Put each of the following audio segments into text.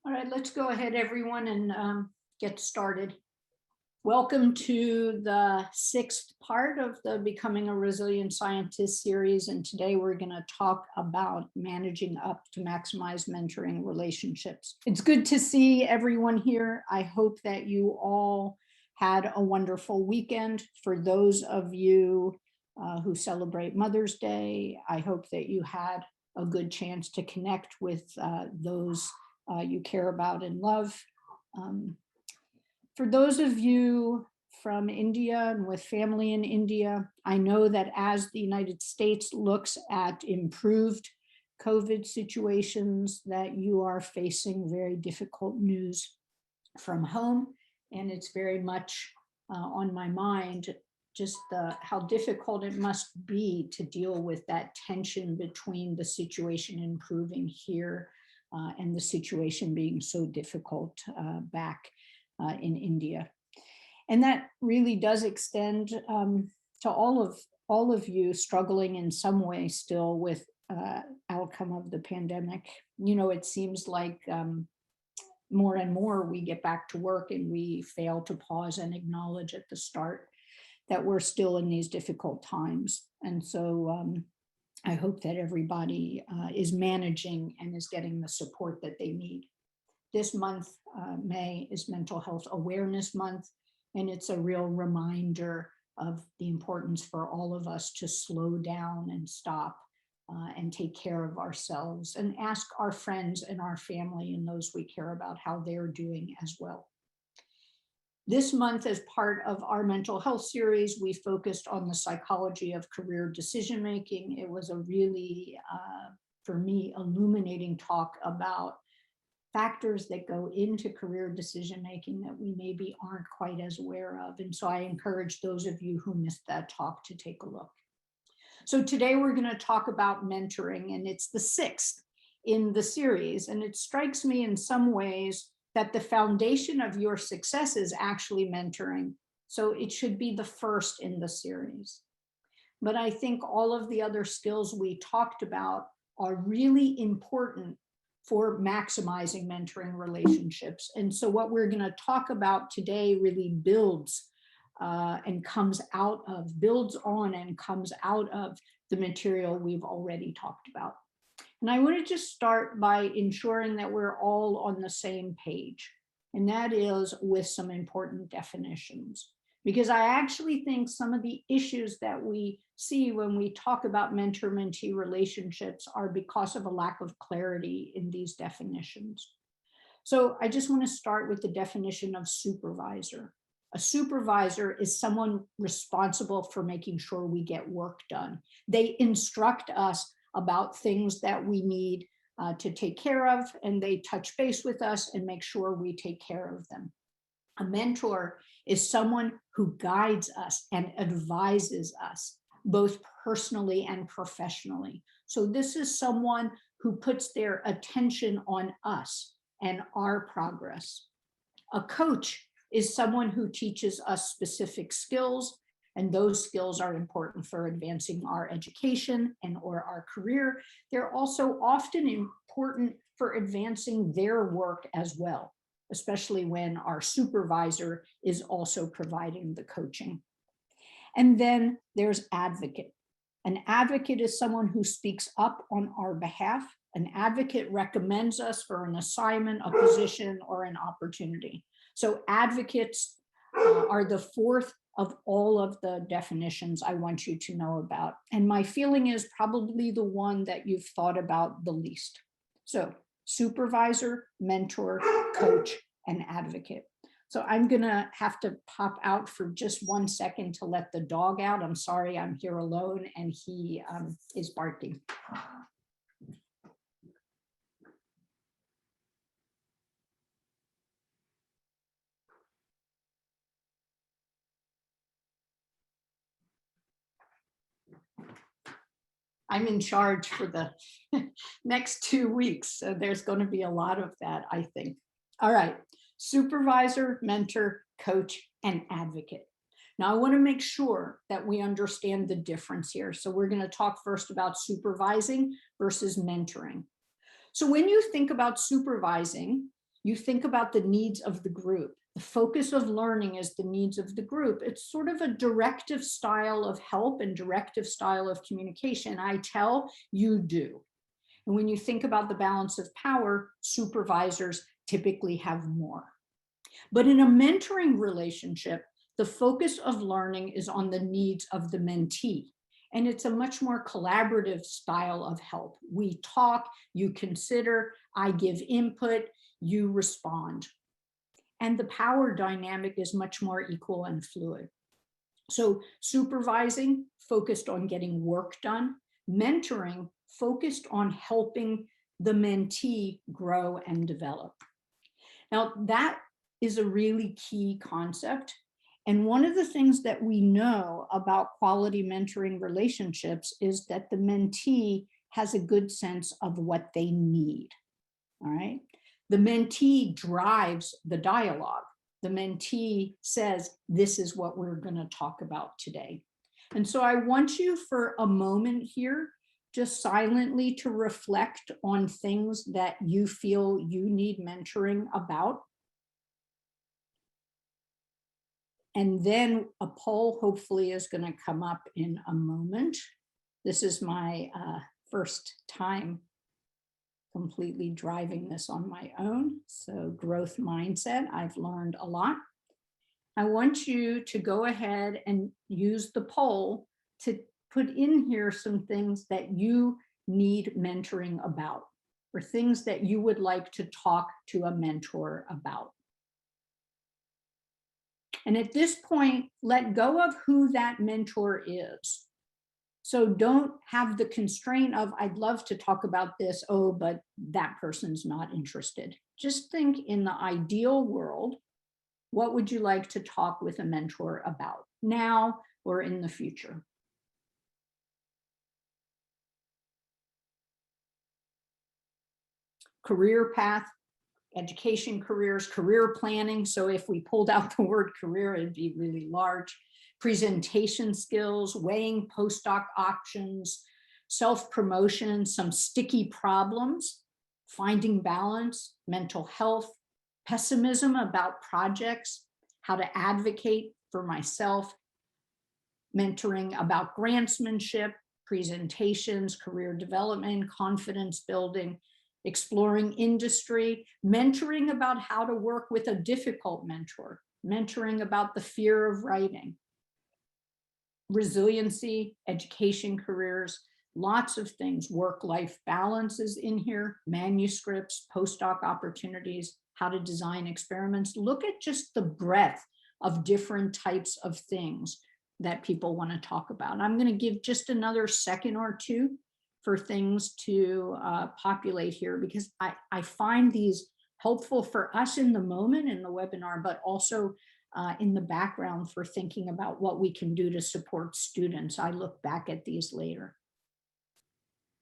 All right, let's go ahead, everyone, and get started. Welcome to the sixth part of the Becoming a Resilient Scientist series. And today we're going to talk about managing up to maximize mentoring relationships. It's good to see everyone here. I hope that you all had a wonderful weekend. For those of you who celebrate Mother's Day, I hope that you had a good chance to connect with those you care about and love. For those of you from India and with family in India, I know that as the United States looks at improved COVID situations, that you are facing very difficult news from home. And it's very much on my mind, just how difficult it must be to deal with that tension between the situation improving here and the situation being so difficult back in India. And that really does extend to all of you struggling in some way still with outcome of the pandemic. You know, it seems like more and more we get back to work and we fail to pause and acknowledge at the start that we're still in these difficult times. And so I hope that everybody is managing and is getting the support that they need. This month, May, is Mental Health Awareness Month, and it's a real reminder of the importance for all of us to slow down and stop and take care of ourselves and ask our friends and our family and those we care about how they're doing as well. This month, as part of our mental health series, we focused on the psychology of career decision-making. It was a really, for me, illuminating talk about factors that go into career decision-making that we maybe aren't quite as aware of. And so I encourage those of you who missed that talk to take a look. So today we're going to talk about mentoring, and it's the sixth in the series. And it strikes me in some ways that the foundation of your success is actually mentoring. So it should be the first in the series. But I think all of the other skills we talked about are really important for maximizing mentoring relationships. And so what we're going to talk about today really builds and comes out of, builds on and comes out of the material we've already talked about. And I want to just start by ensuring that we're all on the same page, and that is with some important definitions. Because I actually think some of the issues that we see when we talk about mentor-mentee relationships are because of a lack of clarity in these definitions. So I just want to start with the definition of supervisor. A supervisor is someone responsible for making sure we get work done. They instruct us about things that we need to take care of, and they touch base with us and make sure we take care of them. A mentor is someone who guides us and advises us, both personally and professionally. So this is someone who puts their attention on us and our progress. A coach is someone who teaches us specific skills, and those skills are important for advancing our education and or our career. They're also often important for advancing their work as well, especially when our supervisor is also providing the coaching. And then there's advocate. An advocate is someone who speaks up on our behalf. An advocate recommends us for an assignment, a position, or an opportunity. So advocates are the fourth of all of the definitions I want you to know about. And my feeling is probably the one that you've thought about the least. So supervisor, mentor, coach, and advocate. So I'm gonna have to pop out for just 1 second to let the dog out. I'm sorry, I'm here alone and he is barking. I'm in charge for the next 2 weeks, so there's going to be a lot of that, I think. All right, supervisor, mentor, coach, and advocate. Now, I want to make sure that we understand the difference here. So we're going to talk first about supervising versus mentoring. So when you think about supervising, You think about the needs of the group. The focus of learning is the needs of the group. It's sort of a directive style of help and directive style of communication. I tell, you do. And when you think about the balance of power, supervisors typically have more. But in a mentoring relationship, the focus of learning is on the needs of the mentee. And it's a much more collaborative style of help. We talk, you consider, I give input, you respond. And the power dynamic is much more equal and fluid. So supervising, focused on getting work done. Mentoring, focused on helping the mentee grow and develop. Now, that is a really key concept. And one of the things that we know about quality mentoring relationships is that the mentee has a good sense of what they need. All right. The mentee drives the dialogue. The mentee says, this is what we're going to talk about today. And so I want you for a moment here, just silently to reflect on things that you feel you need mentoring about. And then a poll hopefully is going to come up in a moment. This is my first time completely driving this on my own. So growth mindset, I've learned a lot. I want you to go ahead and use the poll to put in here some things that you need mentoring about, or things that you would like to talk to a mentor about. And at this point, let go of who that mentor is. So don't have the constraint of, I'd love to talk about this, oh, but that person's not interested. Just think, in the ideal world, what would you like to talk with a mentor about now or in the future? Career path, education careers, career planning. So if we pulled out the word career, it'd be really large. Presentation skills, weighing postdoc options, self-promotion, some sticky problems, finding balance, mental health, pessimism about projects, how to advocate for myself, mentoring about grantsmanship, presentations, career development, confidence building, exploring industry, mentoring about how to work with a difficult mentor, mentoring about the fear of writing, resiliency, education careers, lots of things, work-life balance is in here, manuscripts, postdoc opportunities, how to design experiments. Look at just the breadth of different types of things that people want to talk about. I'm going to give just another second or two for things to populate here, because I find these helpful for us in the moment in the webinar, but also in the background for thinking about what we can do to support students. I look back at these later.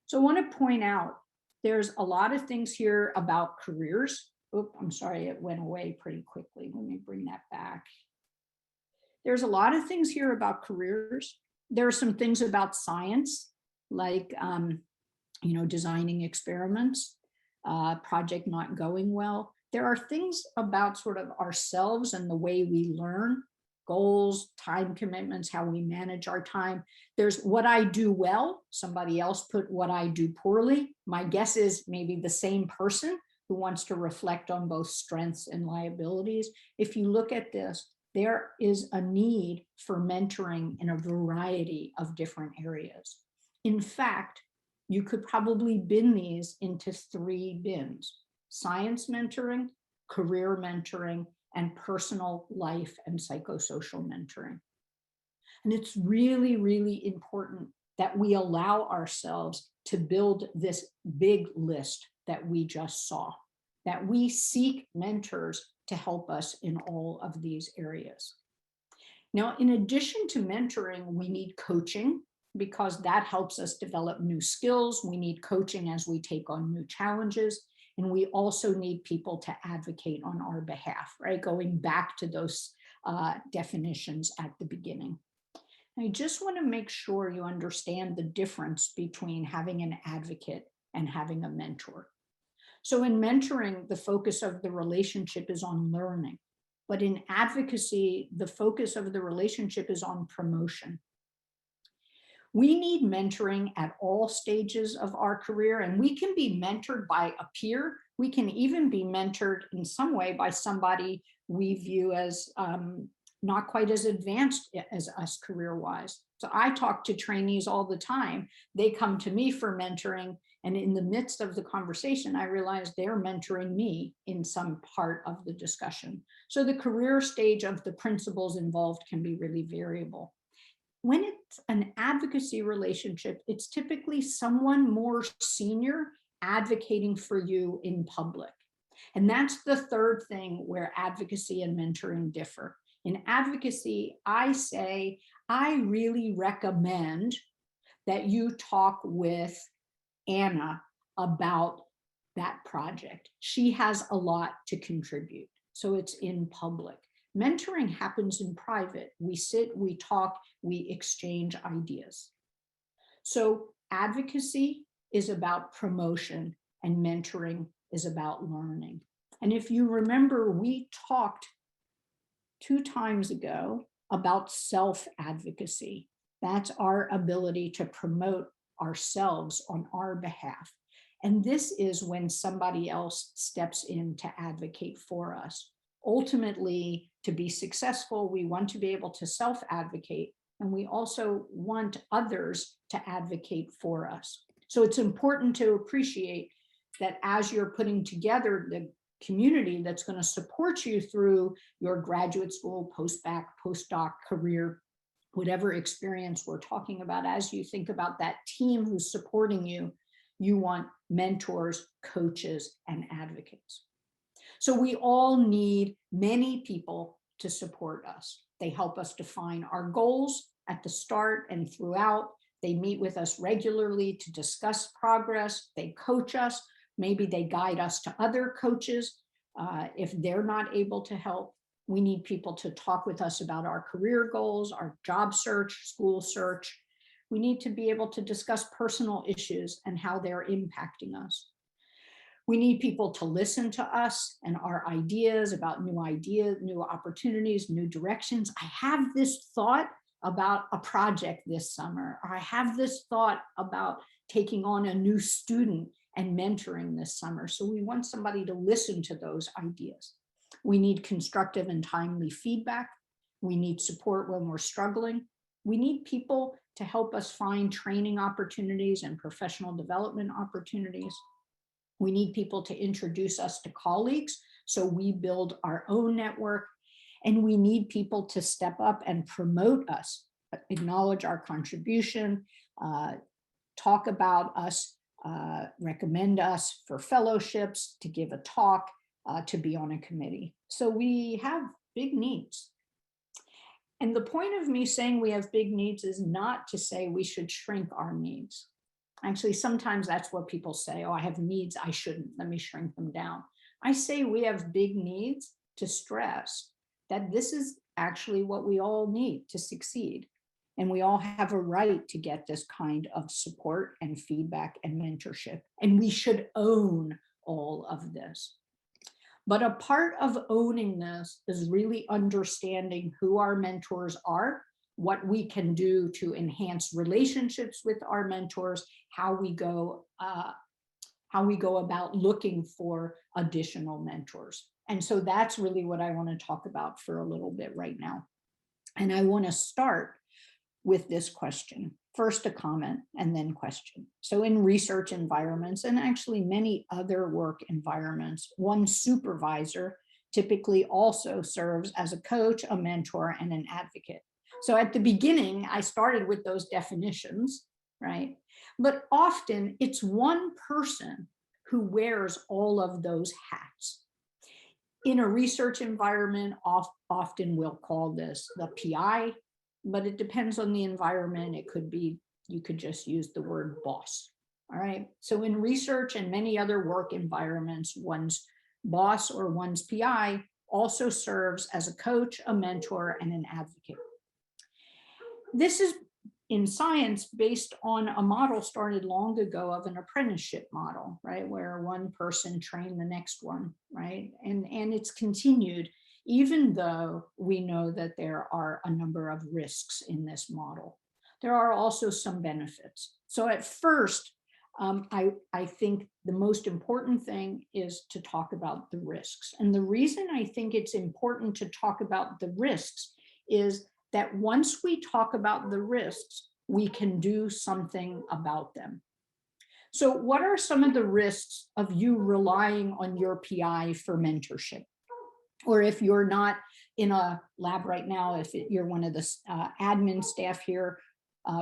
So I want to point out, there's a lot of things here about careers. Oh, I'm sorry, it went away pretty quickly. Let me bring that back. There's a lot of things here about careers. There are some things about science, like designing experiments, project not going well. There are things about sort of ourselves and the way we learn, goals, time commitments, how we manage our time. There's what I do well. Somebody else put what I do poorly. My guess is maybe the same person who wants to reflect on both strengths and liabilities. If you look at this, there is a need for mentoring in a variety of different areas. In fact, you could probably bin these into 3 bins: science mentoring, career mentoring, and personal life and psychosocial mentoring. And it's really, really important that we allow ourselves to build this big list that we just saw, that we seek mentors to help us in all of these areas. Now, in addition to mentoring, we need coaching, because that helps us develop new skills. We need coaching as we take on new challenges. And we also need people to advocate on our behalf, right? Going back to those definitions at the beginning. I just want to make sure you understand the difference between having an advocate and having a mentor. So in mentoring, the focus of the relationship is on learning. But in advocacy, the focus of the relationship is on promotion. We need mentoring at all stages of our career, and we can be mentored by a peer. We can even be mentored in some way by somebody we view as not quite as advanced as us career-wise. So I talk to trainees all the time. They come to me for mentoring, and in the midst of the conversation, I realize they're mentoring me in some part of the discussion. So the career stage of the principles involved can be really variable. When it's an advocacy relationship, it's typically someone more senior advocating for you in public. And that's the third thing where advocacy and mentoring differ. In advocacy, I say, I really recommend that you talk with Anna about that project. She has a lot to contribute. So it's in public. Mentoring happens in private. We sit, we talk, we exchange ideas. So advocacy is about promotion and mentoring is about learning. And if you remember, we talked 2 times ago about self-advocacy. That's our ability to promote ourselves on our behalf. And this is when somebody else steps in to advocate for us. Ultimately, to be successful, we want to be able to self-advocate, and we also want others to advocate for us. So it's important to appreciate that as you're putting together the community that's going to support you through your graduate school, post-bac, postdoc career, whatever experience we're talking about, as you think about that team who's supporting you, you want mentors, coaches, and advocates. So we all need many people to support us. They help us define our goals at the start and throughout. They meet with us regularly to discuss progress. They coach us. Maybe they guide us to other coaches. If they're not able to help, we need people to talk with us about our career goals, our job search, school search. We need to be able to discuss personal issues and how they're impacting us. We need people to listen to us and our ideas about new opportunities, new directions. I have this thought about a project this summer, or I have this thought about taking on a new student and mentoring this summer. So we want somebody to listen to those ideas. We need constructive and timely feedback. We need support when we're struggling. We need people to help us find training opportunities and professional development opportunities. We need people to introduce us to colleagues so we build our own network. And we need people to step up and promote us, acknowledge our contribution, talk about us, recommend us for fellowships, to give a talk, to be on a committee. So we have big needs. And the point of me saying we have big needs is not to say we should shrink our needs. Actually, sometimes that's what people say, oh, I have needs, I shouldn't, let me shrink them down. I say we have big needs to stress that this is actually what we all need to succeed. And we all have a right to get this kind of support and feedback and mentorship. And we should own all of this. But a part of owning this is really understanding who our mentors are, what we can do to enhance relationships with our mentors, how we go about looking for additional mentors. And so that's really what I want to talk about for a little bit right now. And I want to start with this question. First a comment and then question. So in research environments, and actually many other work environments, one supervisor typically also serves as a coach, a mentor, and an advocate. So at the beginning, I started with those definitions, right? But often it's one person who wears all of those hats. In a research environment, often we'll call this the PI, but it depends on the environment. It could be, you could just use the word boss. All right. So in research and many other work environments, one's boss or one's PI also serves as a coach, a mentor, and an advocate. This is in science based on a model started long ago of an apprenticeship model, right? Where one person trained the next one, right? And it's continued, even though we know that there are a number of risks in this model. There are also some benefits. So at first, I think the most important thing is to talk about the risks. And the reason I think it's important to talk about the risks is that once we talk about the risks, we can do something about them. So what are some of the risks of you relying on your PI for mentorship? Or if you're not in a lab right now, if you're one of the admin staff here,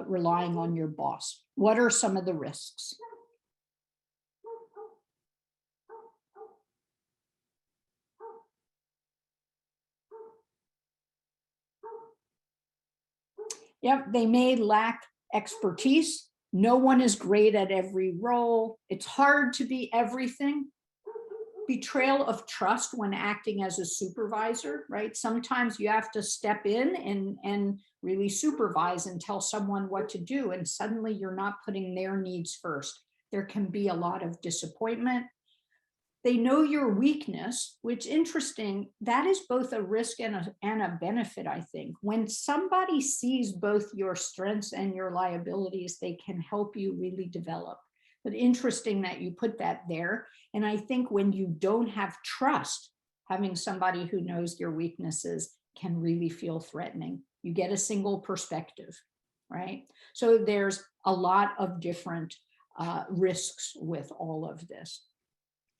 relying on your boss, what are some of the risks? Yep, they may lack expertise. No one is great at every role. It's hard to be everything. Betrayal of trust when acting as a supervisor, right? Sometimes you have to step in and really supervise and tell someone what to do, and suddenly you're not putting their needs first. There can be a lot of disappointment. They know your weakness, which interesting, that is both a risk and a benefit, I think. When somebody sees both your strengths and your liabilities, they can help you really develop. But interesting that you put that there. And I think when you don't have trust, having somebody who knows your weaknesses can really feel threatening. You get a single perspective, right? So there's a lot of different risks with all of this.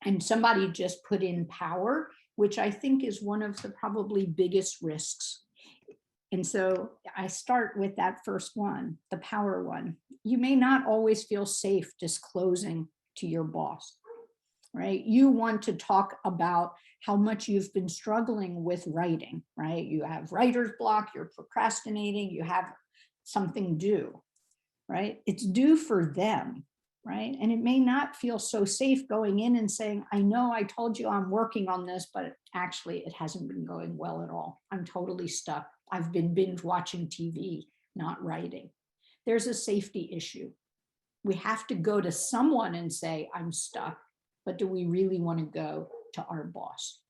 And somebody just put in power, which I think is one of the probably biggest risks. And so I start with that first one, the power one. You may not always feel safe disclosing to your boss, right? You want to talk about how much you've been struggling with writing, right? You have writer's block, you're procrastinating, you have something due, right? It's due for them, right? And it may not feel so safe going in and saying, I know I told you I'm working on this, but actually it hasn't been going well at all. I'm totally stuck. I've been binge watching TV, not writing. There's a safety issue. We have to go to someone and say, I'm stuck, but do we really want to go to our boss?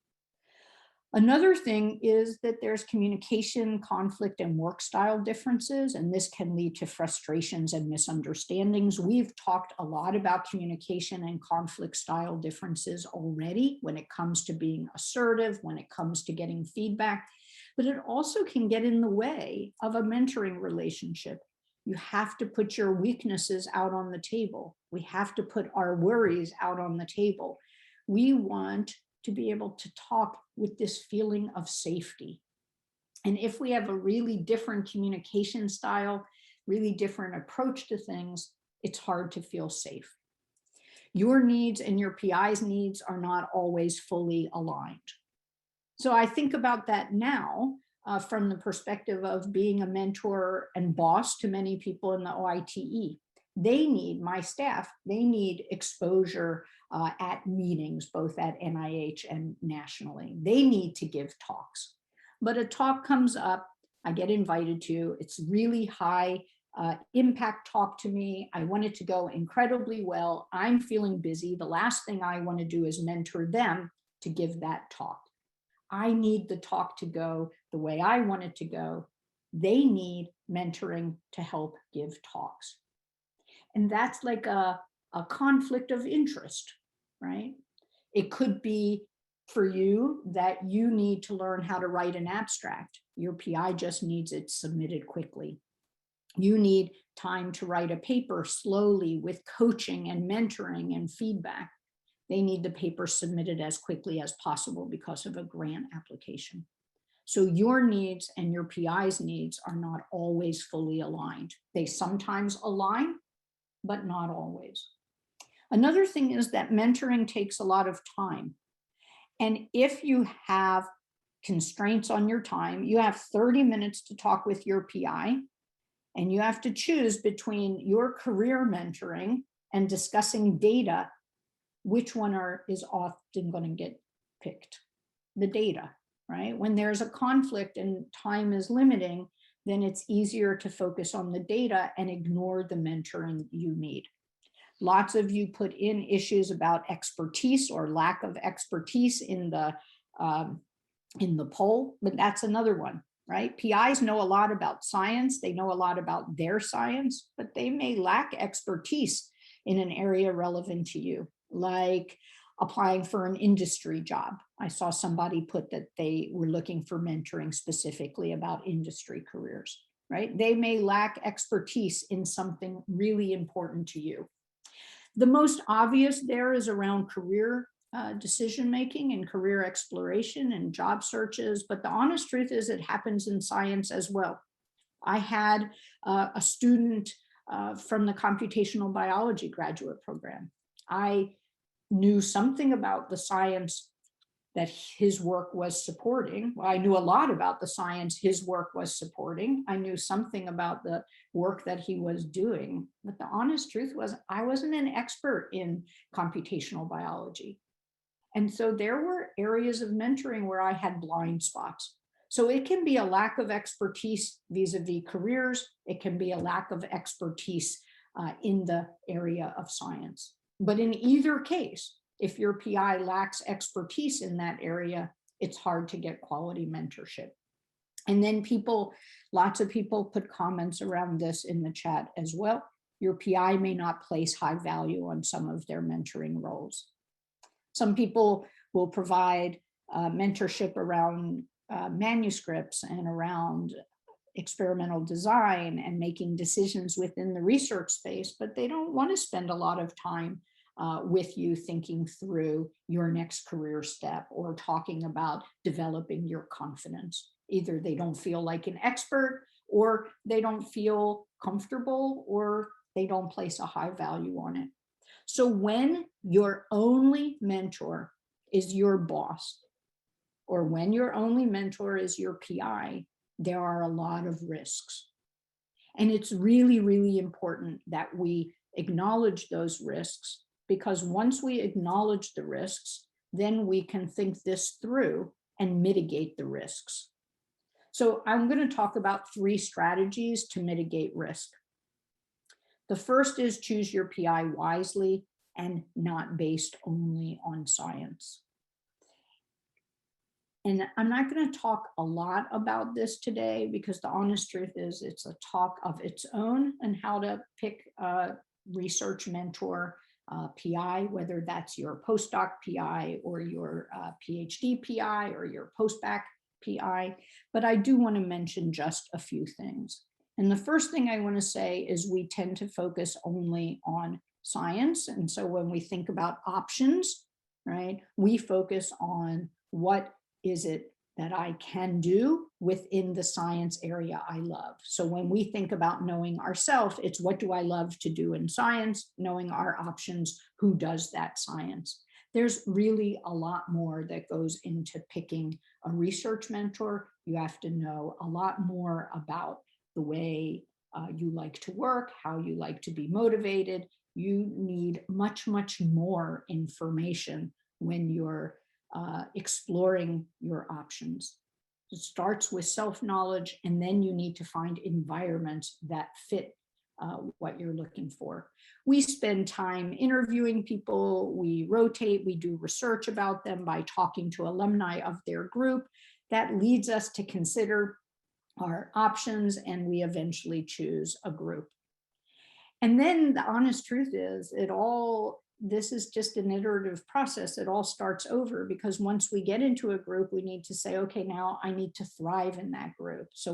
Another thing is that there's communication, conflict, and work style differences, and this can lead to frustrations and misunderstandings. We've talked a lot about communication and conflict style differences already when it comes to being assertive, when it comes to getting feedback, but it also can get in the way of a mentoring relationship. You have to put your weaknesses out on the table. We have to put our worries out on the table. We want to be able to talk with this feeling of safety. And if we have a really different communication style, really different approach to things, it's hard to feel safe. Your needs and your PI's needs are not always fully aligned. So I think about that now from the perspective of being a mentor and boss to many people in the OITE. They need, my staff, they need exposure at meetings, both at NIH and nationally. They need to give talks. But a talk comes up, I get invited to, it's really high impact talk to me. I want it to go incredibly well. I'm feeling busy. The last thing I want to do is mentor them to give that talk. I need the talk to go the way I want it to go. They need mentoring to help give talks. And that's like a conflict of interest, right? It could be for you that you need to learn how to write an abstract. Your PI just needs it submitted quickly. You need time to write a paper slowly with coaching and mentoring and feedback. They need the paper submitted as quickly as possible because of a grant application. So your needs and your PI's needs are not always fully aligned. They sometimes align, but not always. Another thing is that mentoring takes a lot of time. And if you have constraints on your time, you have 30 minutes to talk with your PI, and you have to choose between your career mentoring and discussing data, which one is often going to get picked? The data, right? When there's a conflict and time is limiting, then it's easier to focus on the data and ignore the mentoring you need. Lots of you put in issues about expertise or lack of expertise in the poll, but that's another one, right? PIs know a lot about science. They know a lot about their science, but they may lack expertise in an area relevant to you, like applying for an industry job. I saw somebody put that they were looking for mentoring specifically about industry careers, right? They may lack expertise in something really important to you. The most obvious there is around career decision-making and career exploration and job searches, but the honest truth is it happens in science as well. I had a student from the computational biology graduate program. I knew something about the science that his work was supporting. Well, I knew a lot about the science his work was supporting. I knew something about the work that he was doing. But the honest truth was I wasn't an expert in computational biology. And so there were areas of mentoring where I had blind spots. So it can be a lack of expertise vis-a-vis careers. It can be a lack of expertise in the area of science. But in either case, if your PI lacks expertise in that area, it's hard to get quality mentorship. And then lots of people put comments around this in the chat as well. Your PI may not place high value on some of their mentoring roles. Some people will provide mentorship around manuscripts and around experimental design and making decisions within the research space, but they don't want to spend a lot of time with you thinking through your next career step or talking about developing your confidence. Either they don't feel like an expert, or they don't feel comfortable, or they don't place a high value on it. So when your only mentor is your boss, or when your only mentor is your PI, there are a lot of risks. And it's really, really important that we acknowledge those risks, because once we acknowledge the risks, then we can think this through and mitigate the risks. So I'm going to talk about 3 strategies to mitigate risk. The first is choose your PI wisely and not based only on science. And I'm not going to talk a lot about this today, because the honest truth is it's a talk of its own and how to pick a research mentor PI, whether that's your postdoc PI or your PhD PI or your postbac PI. But I do want to mention just a few things. And the first thing I want to say is we tend to focus only on science. And so when we think about options, right, we focus on what is it that I can do within the science area I love. So when we think about knowing ourselves, it's what do I love to do in science, knowing our options, who does that science. There's really a lot more that goes into picking a research mentor. You have to know a lot more about the way you like to work, how you like to be motivated. You need much, much more information when you're exploring your options. It starts with self-knowledge, and then you need to find environments that fit what you're looking for. We spend time interviewing people, we rotate, we do research about them by talking to alumni of their group. That leads us to consider our options, and we eventually choose a group. And then the honest truth is this is just an iterative process. It all starts over, because once we get into a group, we need to say, okay, now I need to thrive in that group. So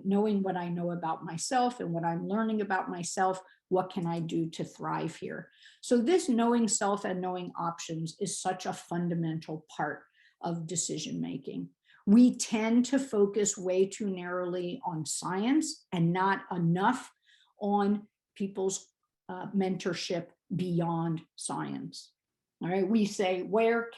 knowing what I know about myself and what I'm learning about myself, what can I do to thrive here? So this knowing self and knowing options is such a fundamental part of decision-making. We tend to focus way too narrowly on science and not enough on people's mentorship beyond science. All right, we say, where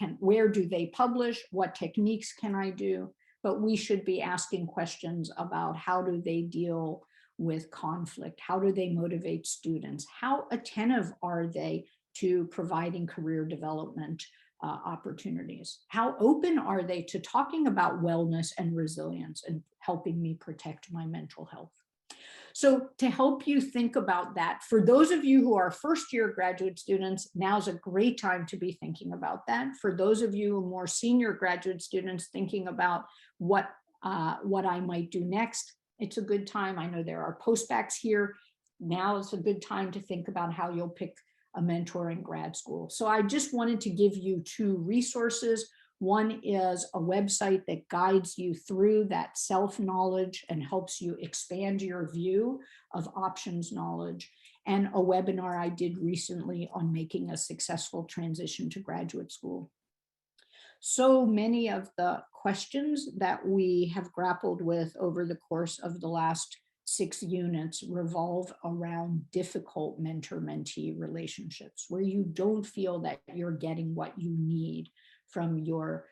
do they publish? What techniques can I do? But we should be asking questions about how do they deal with conflict? How do they motivate students? How attentive are they to providing career development opportunities? How open are they to talking about wellness and resilience and helping me protect my mental health? So to help you think about that, for those of you who are first-year graduate students, now's a great time to be thinking about that. For those of you who are more senior graduate students thinking about what I might do next, it's a good time. I know there are postbacks here. Now is a good time to think about how you'll pick a mentor in grad school. So I just wanted to give you two resources. One is a website that guides you through that self-knowledge and helps you expand your view of options knowledge, and a webinar I did recently on making a successful transition to graduate school. So many of the questions that we have grappled with over the course of the last 6 units revolve around difficult mentor-mentee relationships where you don't feel that you're getting what you need from your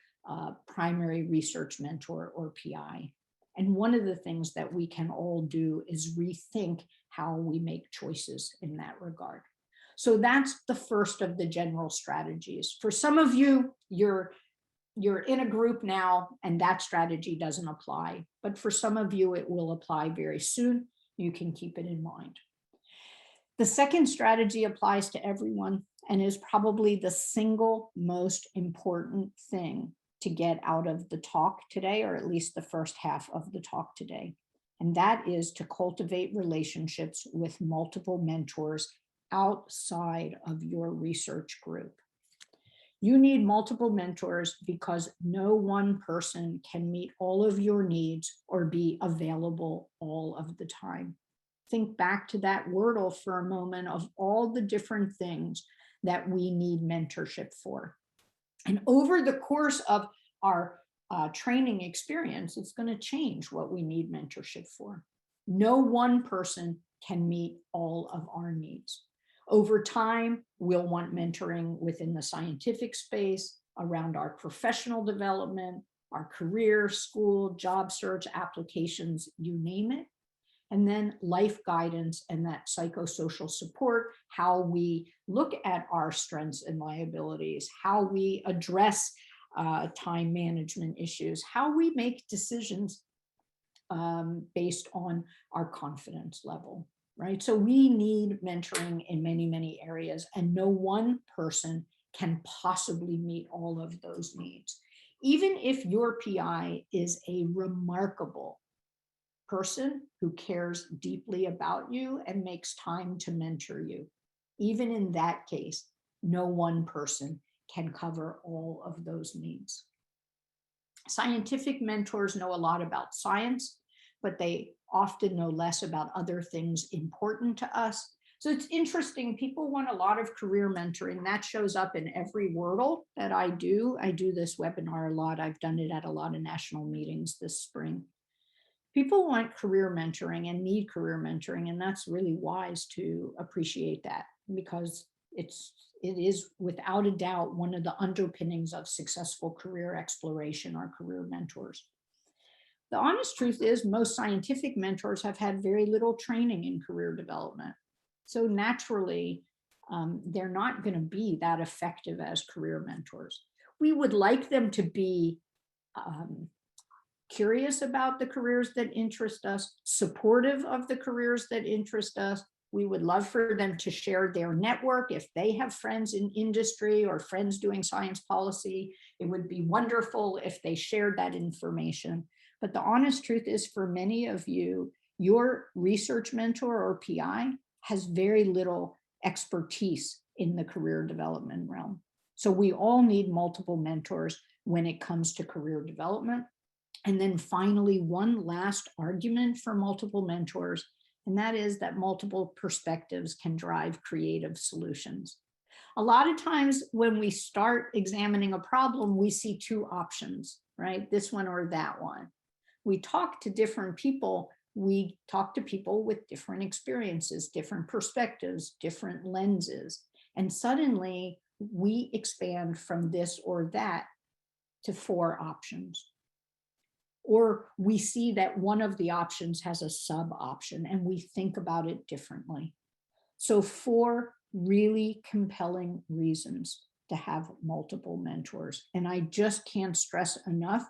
primary research mentor or PI. And one of the things that we can all do is rethink how we make choices in that regard. So that's the first of the general strategies. For some of you, you're in a group now and that strategy doesn't apply, but for some of you, it will apply very soon. You can keep it in mind. The second strategy applies to everyone and is probably the single most important thing to get out of the talk today, or at least the first half of the talk today. And that is to cultivate relationships with multiple mentors outside of your research group. You need multiple mentors because no one person can meet all of your needs or be available all of the time. Think back to that Wordle for a moment of all the different things that we need mentorship for. And over the course of our training experience, it's going to change what we need mentorship for. No one person can meet all of our needs. Over time, we'll want mentoring within the scientific space, around our professional development, our career, school, job search, applications, you name it. And then life guidance and that psychosocial support, how we look at our strengths and liabilities, how we address time management issues, how we make decisions based on our confidence level, right? So we need mentoring in many, many areas, and no one person can possibly meet all of those needs. Even if your PI is a remarkable person who cares deeply about you and makes time to mentor you, even in that case, no one person can cover all of those needs. Scientific mentors know a lot about science, but they often know less about other things important to us. So it's interesting, people want a lot of career mentoring. That shows up in every Wordle that I do. I do this webinar a lot. I've done it at a lot of national meetings this spring. People want career mentoring and need career mentoring, and that's really wise to appreciate that, because it is without a doubt one of the underpinnings of successful career exploration are career mentors. The honest truth is most scientific mentors have had very little training in career development. So naturally, they're not going to be that effective as career mentors. We would like them to be curious about the careers that interest us, supportive of the careers that interest us. We would love for them to share their network. If they have friends in industry or friends doing science policy, it would be wonderful if they shared that information. But the honest truth is, for many of you, your research mentor or PI has very little expertise in the career development realm. So we all need multiple mentors when it comes to career development. And then finally, one last argument for multiple mentors, and that is that multiple perspectives can drive creative solutions. A lot of times when we start examining a problem, we see two options, right? This one or that one. We talk to different people. We talk to people with different experiences, different perspectives, different lenses. And suddenly we expand from this or that to 4 options. Or we see that one of the options has a sub option and we think about it differently. So 4 really compelling reasons to have multiple mentors. And I just can't stress enough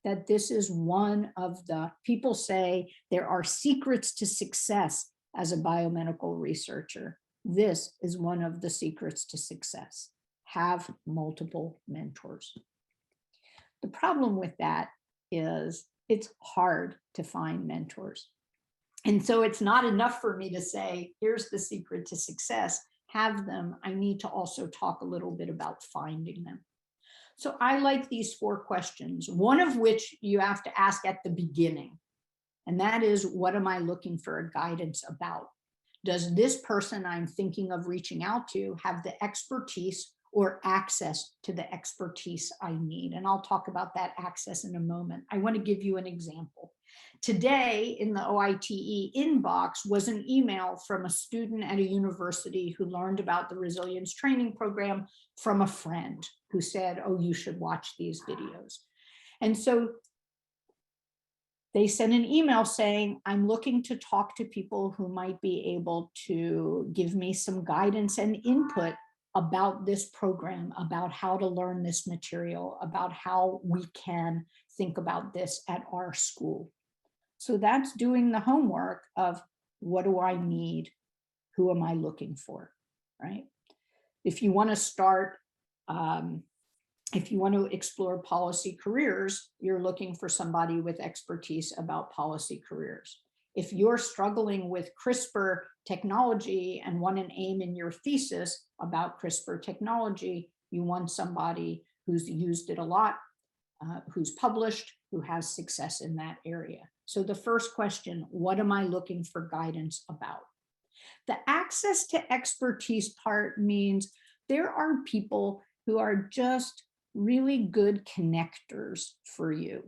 that this is one of the, people say there are secrets to success as a biomedical researcher. This is one of the secrets to success. Have multiple mentors. The problem with that is it's hard to find mentors. And so it's not enough for me to say, here's the secret to success, have them. I need to also talk a little bit about finding them. So I like these 4 questions, one of which you have to ask at the beginning. And that is, what am I looking for guidance about? Does this person I'm thinking of reaching out to have the expertise or access to the expertise I need? And I'll talk about that access in a moment. I want to give you an example. Today in the OITE inbox was an email from a student at a university who learned about the resilience training program from a friend who said, oh, you should watch these videos. And so they sent an email saying, I'm looking to talk to people who might be able to give me some guidance and input about this program, about how to learn this material, about how we can think about this at our school. So that's doing the homework of, what do I need? Who am I looking for, right? If you want to start, if you want to explore policy careers, you're looking for somebody with expertise about policy careers. If you're struggling with CRISPR technology and want an aim in your thesis about CRISPR technology, you want somebody who's used it a lot, who's published, who has success in that area. So the first question, what am I looking for guidance about? The access to expertise part means there are people who are just really good connectors for you.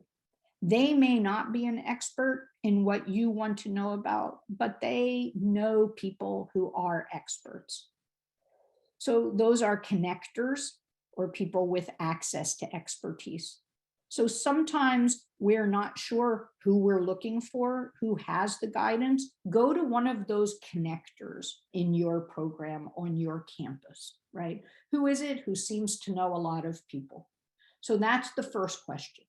They may not be an expert in what you want to know about, but they know people who are experts. So those are connectors or people with access to expertise. So sometimes we're not sure who we're looking for, who has the guidance. Go to one of those connectors in your program on your campus, right? Who is it who seems to know a lot of people? So that's the first question.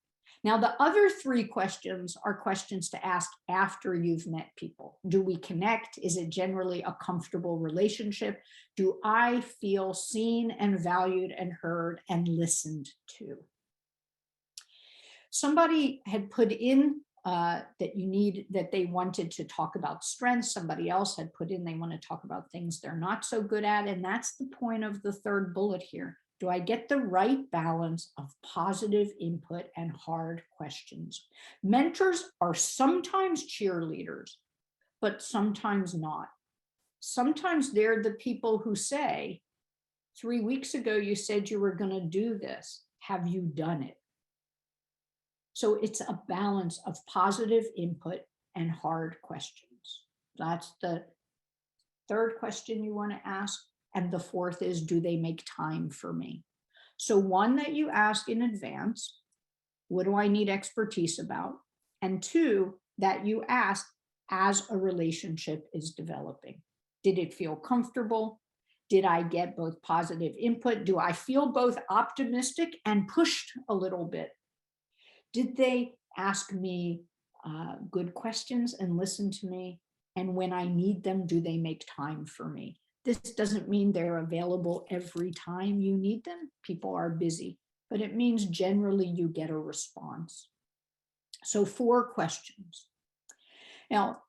Now, the other 3 questions are questions to ask after you've met people. Do we connect? Is it generally a comfortable relationship? Do I feel seen and valued and heard and listened to? Somebody had put in that they wanted to talk about strengths. Somebody else had put in they want to talk about things they're not so good at. And that's the point of the 3rd bullet here. Do I get the right balance of positive input and hard questions? Mentors are sometimes cheerleaders, but sometimes not. Sometimes they're the people who say, 3 weeks ago, you said you were going to do this. Have you done it? So it's a balance of positive input and hard questions. That's the 3rd question you want to ask. And the 4th is, do they make time for me? So one that you ask in advance, what do I need expertise about? And 2, that you ask as a relationship is developing. Did it feel comfortable? Did I get both positive input? Do I feel both optimistic and pushed a little bit? Did they ask me good questions and listen to me? And when I need them, do they make time for me? This doesn't mean they're available every time you need them. People are busy, but it means generally you get a response. So 4 questions. Now,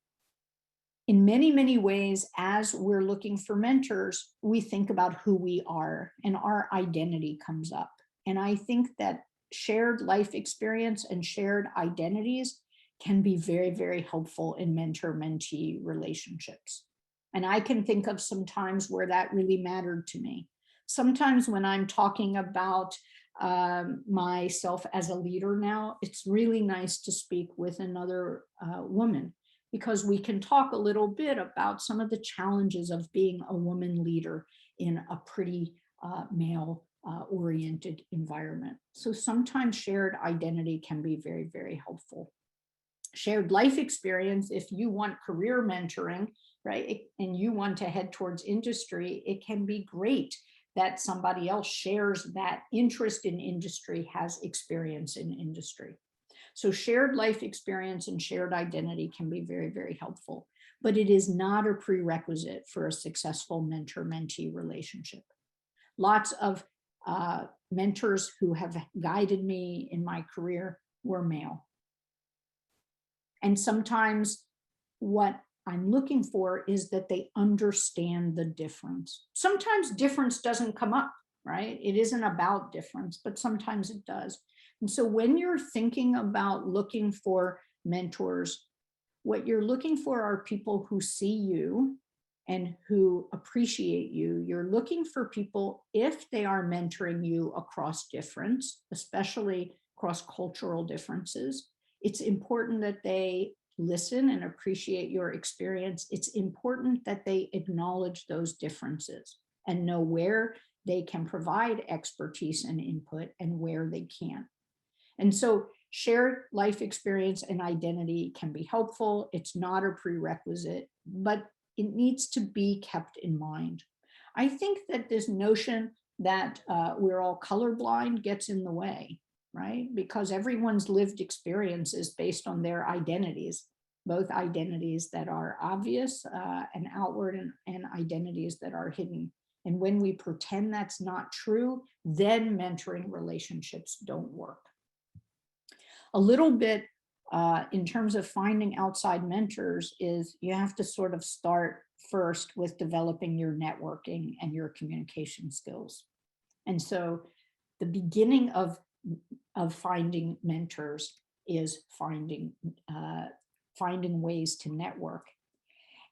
in many, many ways, as we're looking for mentors, we think about who we are and our identity comes up. And I think that shared life experience and shared identities can be very, very helpful in mentor-mentee relationships. And I can think of some times where that really mattered to me. Sometimes when I'm talking about myself as a leader now, it's really nice to speak with another woman, because we can talk a little bit about some of the challenges of being a woman leader in a pretty male oriented environment. So sometimes shared identity can be very, very helpful. Shared life experience, if you want career mentoring, right, and you want to head towards industry, it can be great that somebody else shares that interest in industry, has experience in industry. So shared life experience and shared identity can be very, very helpful, but it is not a prerequisite for a successful mentor-mentee relationship. Lots of mentors who have guided me in my career were male. And sometimes what I'm looking for is that they understand the difference. Sometimes difference doesn't come up, right? It isn't about difference, but sometimes it does. And so when you're thinking about looking for mentors, what you're looking for are people who see you and who appreciate you. You're looking for people, if they are mentoring you across difference, especially cross-cultural differences, it's important that they listen and appreciate your experience. It's important that they acknowledge those differences and know where they can provide expertise and input and where they can't. And so shared life experience and identity can be helpful. It's not a prerequisite, but it needs to be kept in mind. I think that this notion that we're all colorblind gets in the way, right? Because everyone's lived experience is based on their identities, both identities that are obvious and outward, and identities that are hidden. And when we pretend that's not true, then mentoring relationships don't work. A little bit in terms of finding outside mentors is you have to sort of start first with developing your networking and your communication skills. And so the beginning of finding mentors is finding ways to network.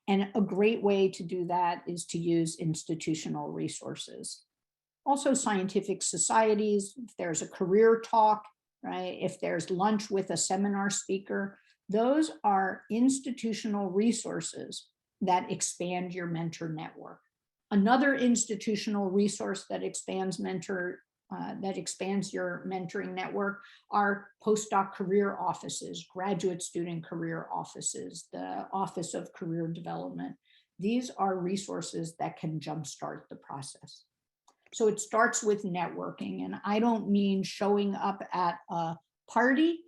And a great way to do that is to use institutional resources. Also scientific societies, if there's a career talk, right? If there's lunch with a seminar speaker, those are institutional resources that expand your mentor network. Another institutional resource that expands your mentoring network are postdoc career offices, graduate student career offices, the Office of Career Development. These are resources that can jumpstart the process. So it starts with networking, and I don't mean showing up at a party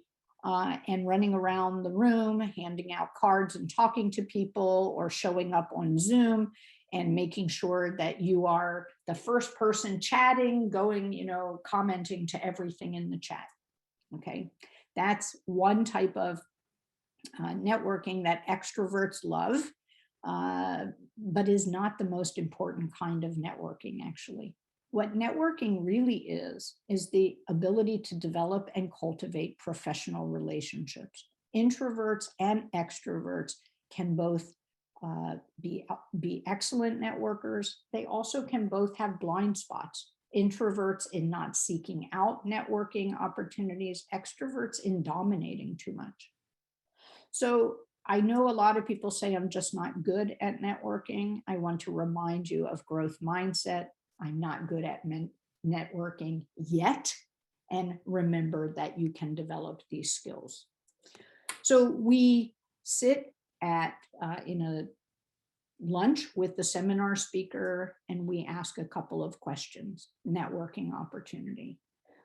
and running around the room, handing out cards and talking to people, or showing up on Zoom and making sure that you are the first person chatting, going, commenting to everything in the chat. Okay, that's one type of networking that extroverts love, but is not the most important kind of networking, actually. What networking really is the ability to develop and cultivate professional relationships. Introverts and extroverts can both be excellent networkers. They also can both have blind spots. Introverts in not seeking out networking opportunities, extroverts in dominating too much. So I know a lot of people say I'm just not good at networking. I want to remind you of growth mindset. I'm not good at networking yet. And remember that you can develop these skills. So we sit in a lunch with the seminar speaker and we ask a couple of questions, networking opportunity.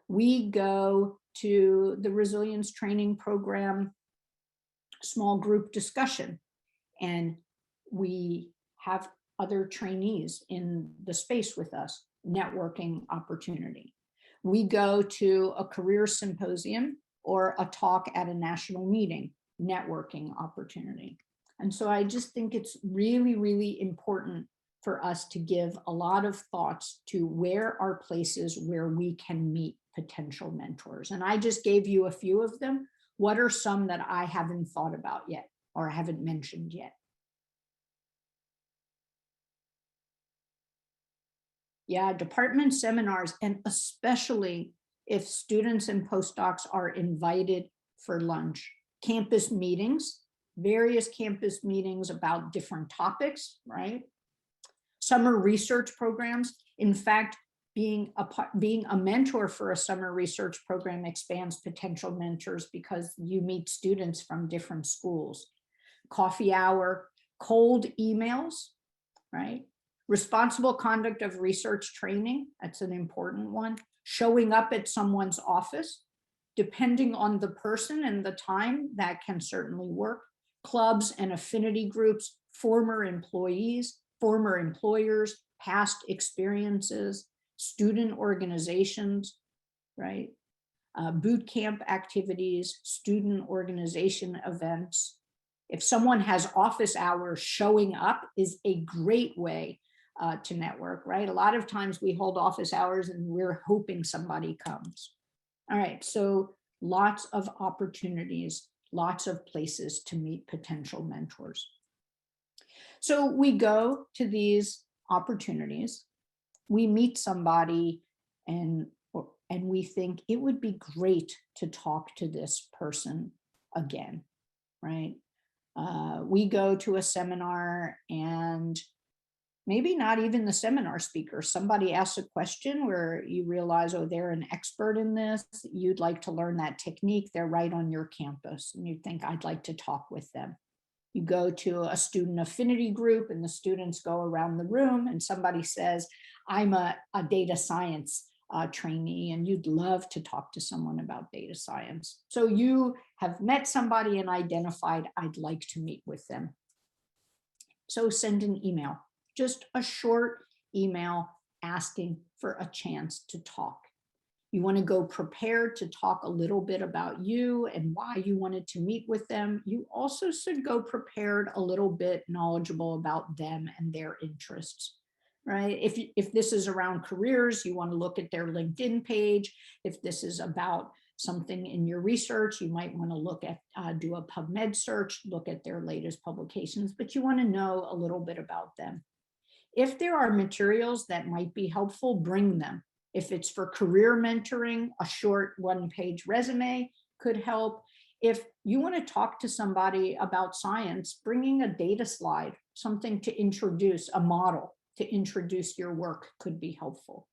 We go to the resilience training program, small group discussion, and we have other trainees in the space with us, networking opportunity. We go to a career symposium or a talk at a national meeting, networking opportunity. And so I just think it's really, really important for us to give a lot of thoughts to where are places where we can meet potential mentors. And I just gave you a few of them. What are some that I haven't thought about yet or haven't mentioned yet? Yeah, department seminars, and especially if students and postdocs are invited for lunch. Campus meetings, various campus meetings about different topics, right? Summer research programs. In fact, being a mentor for a summer research program expands potential mentors because you meet students from different schools. Coffee hour, cold emails, right? Responsible conduct of research training, that's an important one. Showing up at someone's office, depending on the person and the time, that can certainly work. Clubs and affinity groups, former employees, former employers, past experiences, student organizations, right? Boot camp activities, student organization events. If someone has office hours, showing up is a great way to network, right? A lot of times we hold office hours and we're hoping somebody comes. All right, so lots of opportunities, lots of places to meet potential mentors. So we go to these opportunities, we meet somebody, and we think it would be great to talk to this person again, right? We go to a seminar and maybe not even the seminar speaker. Somebody asks a question where you realize, oh, they're an expert in this. You'd like to learn that technique. They're right on your campus. And you think, I'd like to talk with them. You go to a student affinity group and the students go around the room and somebody says, I'm a data science trainee and you'd love to talk to someone about data science. So you have met somebody and identified, I'd like to meet with them. So send an email, just a short email asking for a chance to talk. You want to go prepared to talk a little bit about you and why you wanted to meet with them. You also should go prepared a little bit knowledgeable about them and their interests, right? If this is around careers, you want to look at their LinkedIn page. If this is about something in your research, you might want to look at, do a PubMed search, look at their latest publications, but you want to know a little bit about them. If there are materials that might be helpful, bring them. If it's for career mentoring, a short one-page resume could help. If you want to talk to somebody about science, bringing a data slide, something to introduce, a model to introduce your work could be helpful.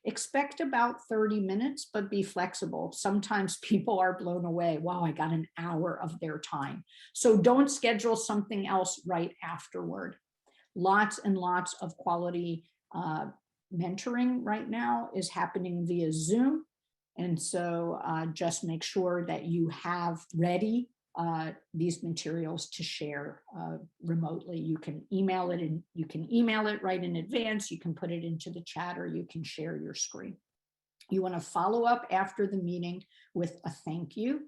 Expect about 30 minutes, but be flexible. Sometimes people are blown away. Wow, I got an hour of their time. So don't schedule something else right afterward. Lots and lots of quality mentoring right now is happening via Zoom. And so just make sure that you have ready these materials to share remotely. You can email it and you can email it right in advance. You can put it into the chat or you can share your screen. You want to follow up after the meeting with a thank you.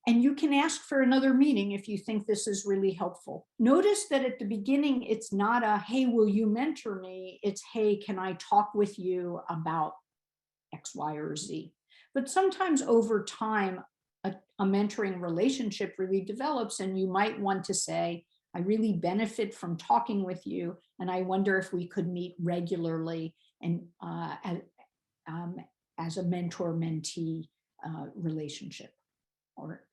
And you can ask for another meeting if you think this is really helpful. Notice that at the beginning, it's not a, hey, will you mentor me? It's, hey, can I talk with you about X, Y, or Z? But sometimes over time, a mentoring relationship really develops and you might want to say, I really benefit from talking with you. And I wonder if we could meet regularly and as a mentor-mentee relationship. Or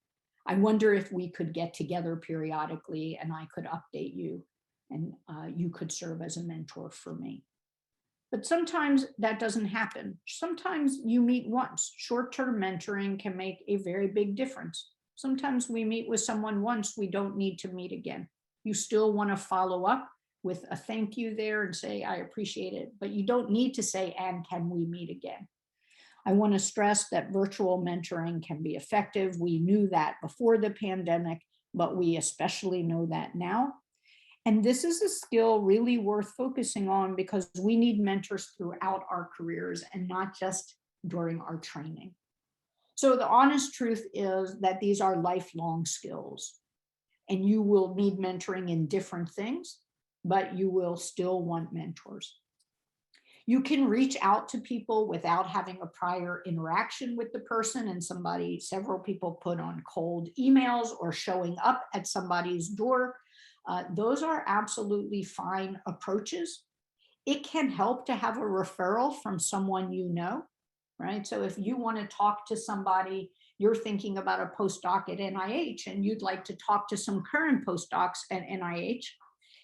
I wonder if we could get together periodically and I could update you and you could serve as a mentor for me. But sometimes that doesn't happen. Sometimes you meet once. Short-term mentoring can make a very big difference. Sometimes we meet with someone once, we don't need to meet again. You still want to follow up with a thank you there and say, I appreciate it, but you don't need to say, and can we meet again? I want to stress that virtual mentoring can be effective. We knew that before the pandemic, but we especially know that now. And this is a skill really worth focusing on because we need mentors throughout our careers and not just during our training. So the honest truth is that these are lifelong skills and you will need mentoring in different things, but you will still want mentors. You can reach out to people without having a prior interaction with the person, and several people put on cold emails or showing up at somebody's door. Those are absolutely fine approaches. It can help to have a referral from someone you know, right? So if you want to talk to somebody, you're thinking about a postdoc at NIH and you'd like to talk to some current postdocs at NIH,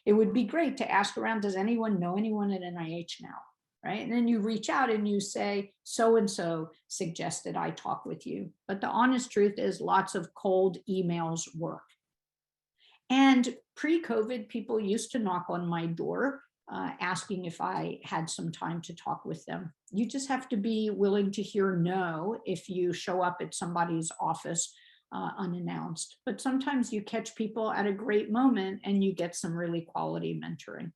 it would be great to ask around, does anyone know anyone at NIH now? Right? And then you reach out and you say, so-and-so suggested I talk with you. But the honest truth is lots of cold emails work. And pre-COVID, people used to knock on my door asking if I had some time to talk with them. You just have to be willing to hear no if you show up at somebody's office unannounced. But sometimes you catch people at a great moment and you get some really quality mentoring.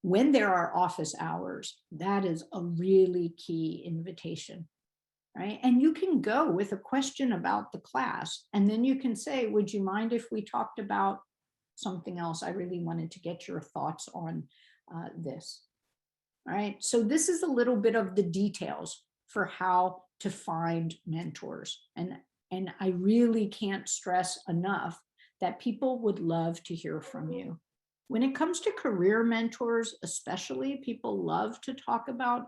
When there are office hours, that is a really key invitation, right? And you can go with a question about the class, and then you can say, would you mind if we talked about something else? I really wanted to get your thoughts on this. All right, so this is a little bit of the details for how to find mentors. And I really can't stress enough that people would love to hear from you. When it comes to career mentors, especially, people love to talk about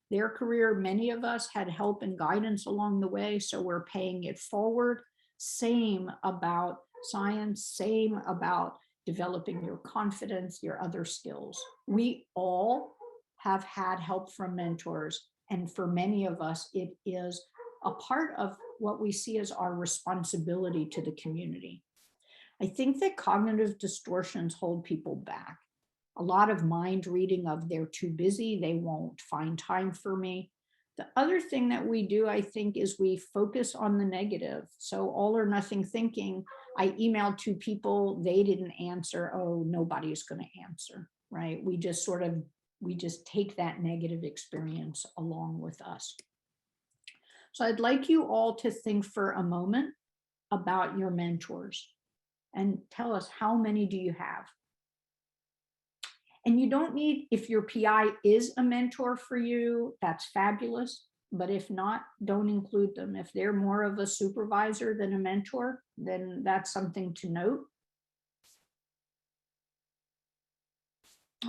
their career. Many of us had help and guidance along the way, so we're paying it forward. Same about science, same about developing your confidence, your other skills. We all have had help from mentors, and for many of us, it is a part of what we see as our responsibility to the community. I think that cognitive distortions hold people back. A lot of mind reading of they're too busy, they won't find time for me. The other thing that we do, I think, is we focus on the negative. So all or nothing thinking, I emailed 2 people, they didn't answer, oh, nobody's going to answer, right? We just take that negative experience along with us. So I'd like you all to think for a moment about your mentors and tell us, how many do you have? And you don't need, if your PI is a mentor for you, that's fabulous. But if not, don't include them. If they're more of a supervisor than a mentor, then that's something to note.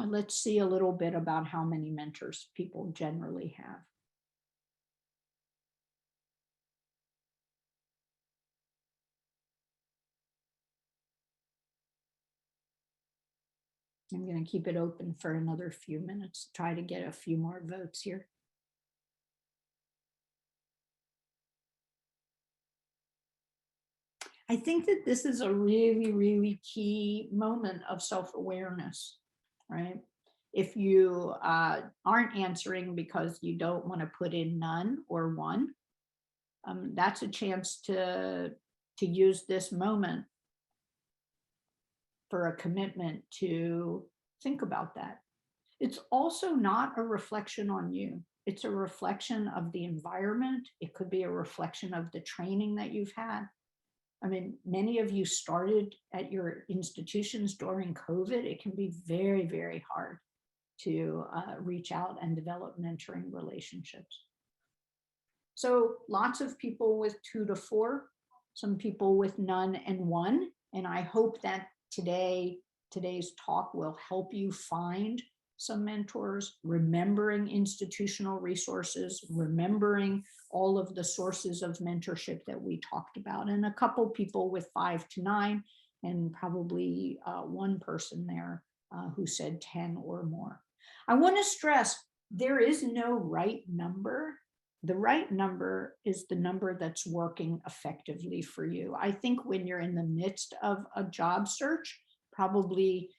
Let's see a little bit about how many mentors people generally have. I'm going to keep it open for another few minutes, try to get a few more votes here. I think that this is a really, really key moment of self-awareness, right? If you aren't answering because you don't want to put in none or one, that's a chance to use this moment for a commitment to think about that. It's also not a reflection on you. It's a reflection of the environment. It could be a reflection of the training that you've had. I mean, many of you started at your institutions during COVID. It can be very, very hard to reach out and develop mentoring relationships. So lots of people with 2 to 4, some people with none and 1. And I hope that today's talk will help you find some mentors, remembering institutional resources, remembering all of the sources of mentorship that we talked about, and a couple people with 5 to 9, and probably one person there who said 10 or more. I want to stress there is no right number. The right number is the number that's working effectively for you. I think when you're in the midst of a job search, probably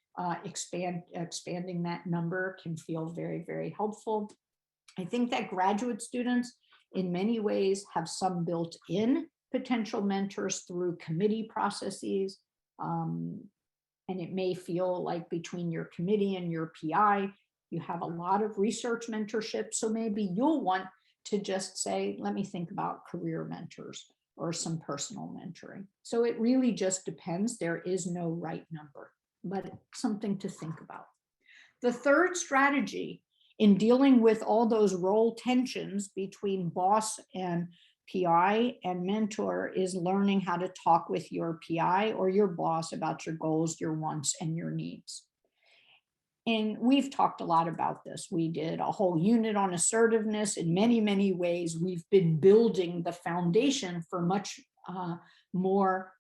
expanding that number can feel very, very helpful. I think that graduate students in many ways have some built-in potential mentors through committee processes. And it may feel like between your committee and your PI, you have a lot of research mentorship. So maybe you'll want to just say, let me think about career mentors or some personal mentoring. So it really just depends. There is no right number, but something to think about. The third strategy in dealing with all those role tensions between boss and PI and mentor is learning how to talk with your PI or your boss about your goals, your wants, and your needs. And we've talked a lot about this. We did a whole unit on assertiveness. In many, many ways, we've been building the foundation for much more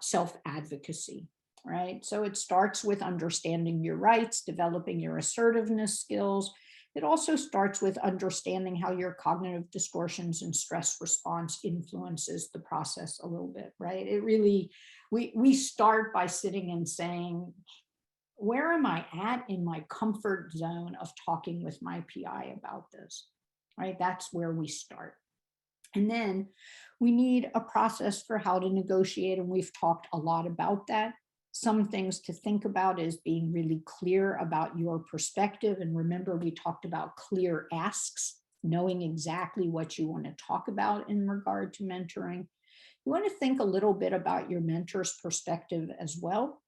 self-advocacy, right? So it starts with understanding your rights, developing your assertiveness skills. It also starts with understanding how your cognitive distortions and stress response influences the process a little bit, right? It really, we start by sitting and saying, where am I at in my comfort zone of talking with my PI about this, right? That's where we start. And then we need a process for how to negotiate, and we've talked a lot about that. Some things to think about is being really clear about your perspective. And remember, we talked about clear asks, knowing exactly what you want to talk about in regard to mentoring. You want to think a little bit about your mentor's perspective as well.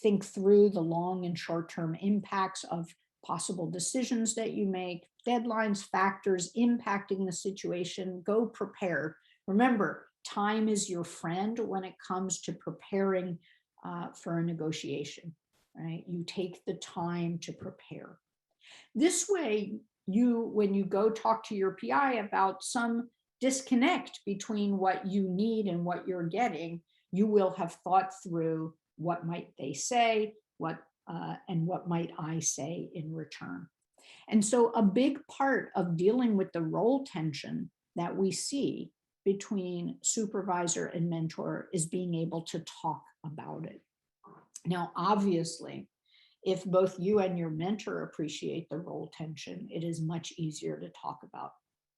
Think through the long and short-term impacts of possible decisions that you make, deadlines, factors impacting the situation. Go prepared. Remember, time is your friend when it comes to preparing for a negotiation, right? You take the time to prepare. This way, when you go talk to your PI about some disconnect between what you need and what you're getting, you will have thought through what might they say, and what might I say in return. And so a big part of dealing with the role tension that we see between supervisor and mentor is being able to talk about it. Now, obviously, if both you and your mentor appreciate the role tension, it is much easier to talk about,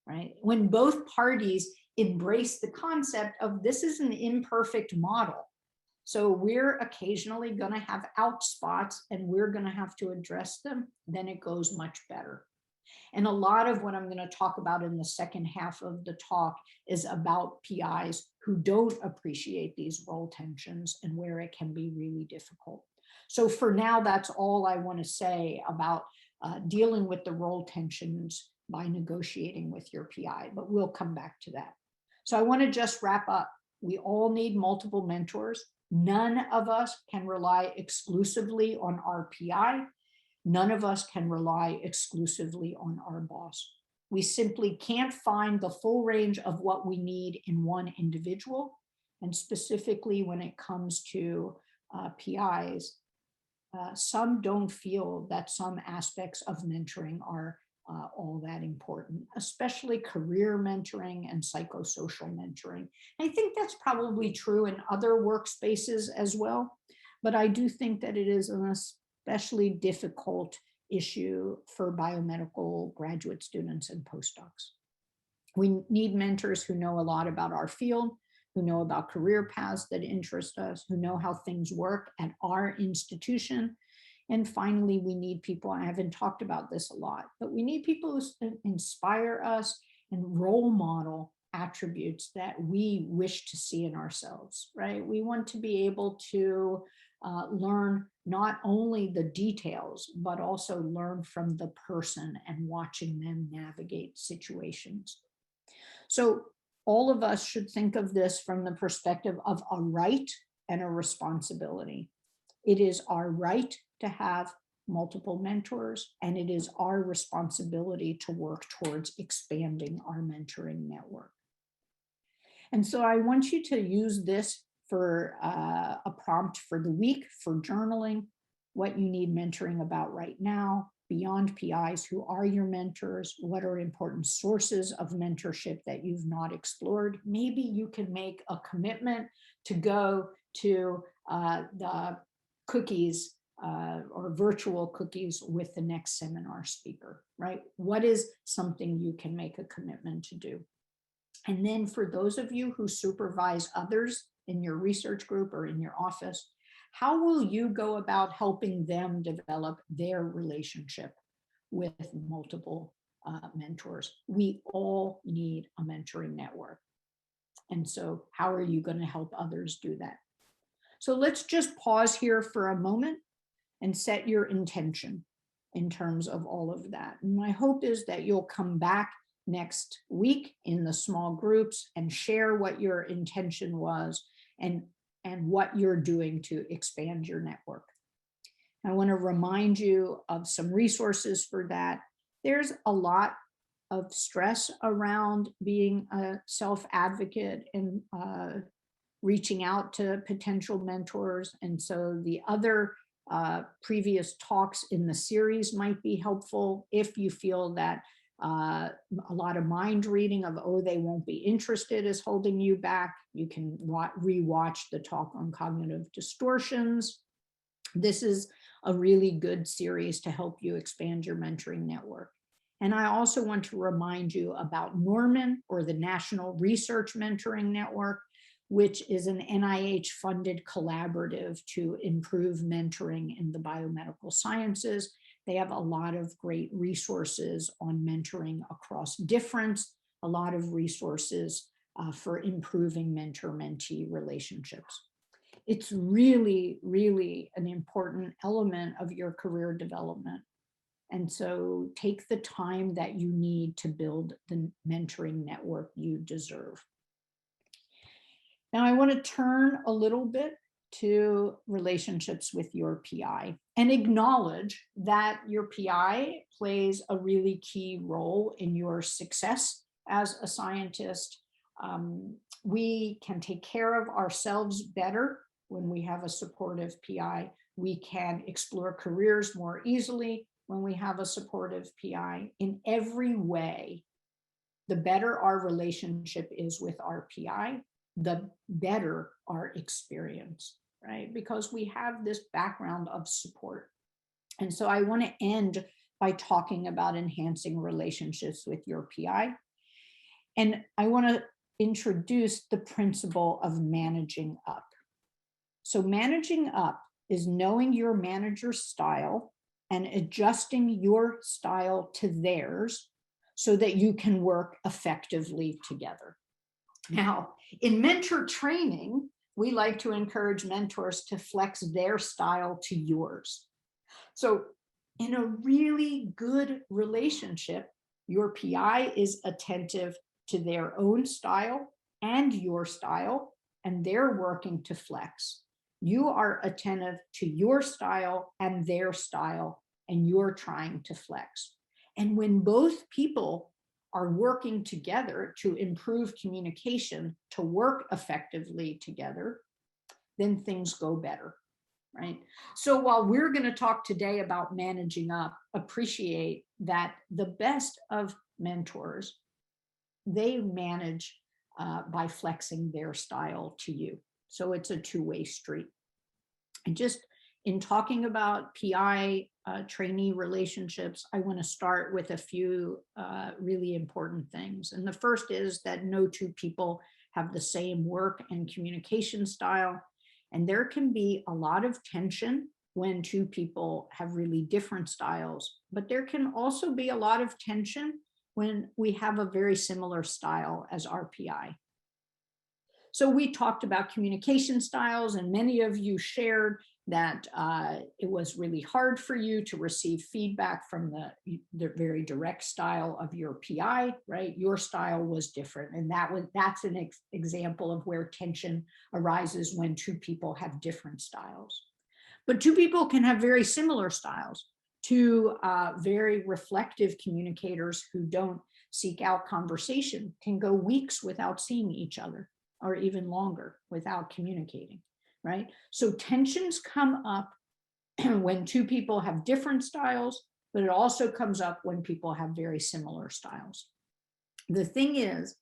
right? When both parties embrace the concept of this is an imperfect model. So we're occasionally going to have out spots and we're going to have to address them, then it goes much better. And a lot of what I'm going to talk about in the second half of the talk is about PIs who don't appreciate these role tensions and where it can be really difficult. So for now, that's all I want to say about dealing with the role tensions by negotiating with your PI, but we'll come back to that. So I want to just wrap up. We all need multiple mentors. None of us can rely exclusively on our PI. None of us can rely exclusively on our boss. We simply can't find the full range of what we need in one individual. And specifically when it comes to PIs, some don't feel that some aspects of mentoring are all that important, especially career mentoring and psychosocial mentoring. I think that's probably true in other workspaces as well, but I do think that it is an especially difficult issue for biomedical graduate students and postdocs. We need mentors who know a lot about our field, who know about career paths that interest us, who know how things work at our institution. And finally, we need people, I haven't talked about this a lot, but we need people who inspire us and role model attributes that we wish to see in ourselves, right? We want to be able to learn not only the details, but also learn from the person and watching them navigate situations. So all of us should think of this from the perspective of a right and a responsibility. It is our right to have multiple mentors, and it is our responsibility to work towards expanding our mentoring network. And so I want you to use this for a prompt for the week for journaling, what you need mentoring about right now, beyond PIs, who are your mentors, what are important sources of mentorship that you've not explored. Maybe you can make a commitment to go to the cookies or virtual cookies with the next seminar speaker, right? What is something you can make a commitment to do? And then for those of you who supervise others in your research group or in your office, how will you go about helping them develop their relationship with multiple mentors? We all need a mentoring network. And so how are you going to help others do that? So let's just pause here for a moment and set your intention in terms of all of that. And my hope is that you'll come back next week in the small groups and share what your intention was and what you're doing to expand your network. I want to remind you of some resources for that. There's a lot of stress around being a self-advocate and reaching out to potential mentors. And so the other previous talks in the series might be helpful if you feel that a lot of mind reading of, oh, they won't be interested is holding you back. You can rewatch the talk on cognitive distortions. This is a really good series to help you expand your mentoring network. And I also want to remind you about Norman, or the National Research Mentoring Network, which is an NIH-funded collaborative to improve mentoring in the biomedical sciences. They have a lot of great resources on mentoring across difference, a lot of resources for improving mentor-mentee relationships. It's really, really an important element of your career development. And so take the time that you need to build the mentoring network you deserve. Now, I want to turn a little bit to relationships with your PI and acknowledge that your PI plays a really key role in your success as a scientist. We can take care of ourselves better when we have a supportive PI. We can explore careers more easily when we have a supportive PI. In every way, the better our relationship is with our PI, the better our experience, right? Because we have this background of support. And so I want to end by talking about enhancing relationships with your PI. And I want to introduce the principle of managing up. So managing up is knowing your manager's style and adjusting your style to theirs so that you can work effectively together. Now, in mentor training, we like to encourage mentors to flex their style to yours. So in a really good relationship, your PI is attentive to their own style and your style, and they're working to flex. You are attentive to your style and their style, and you're trying to flex. And when both people are working together to improve communication, to work effectively together, then things go better, right? So while we're going to talk today about managing up, appreciate that the best of mentors, they manage by flexing their style to you. So it's a two-way street. And just in talking about PI trainee relationships, I want to start with a few really important things. And the first is that no two people have the same work and communication style. And there can be a lot of tension when two people have really different styles, but there can also be a lot of tension when we have a very similar style as our PI. So we talked about communication styles, and many of you shared that it was really hard for you to receive feedback from the very direct style of your PI, right? Your style was different. And that's an example of where tension arises when two people have different styles. But two people can have very similar styles. Two very reflective communicators who don't seek out conversation can go weeks without seeing each other, or even longer without communicating, right? So tensions come up when two people have different styles, but it also comes up when people have very similar styles. The thing is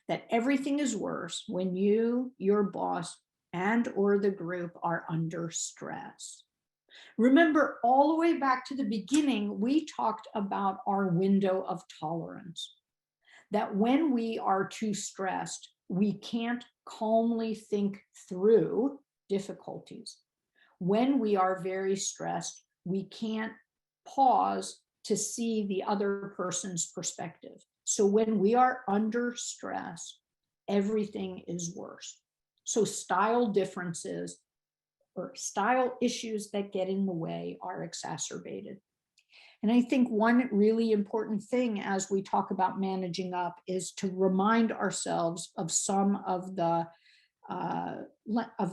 that everything is worse when you, your boss, and or the group are under stress. Remember, all the way back to the beginning, we talked about our window of tolerance, that when we are too stressed, we can't calmly think through difficulties. When we are very stressed, we can't pause to see the other person's perspective. So when we are under stress, everything is worse. So style differences or style issues that get in the way are exacerbated. And I think one really important thing as we talk about managing up is to remind ourselves of some of the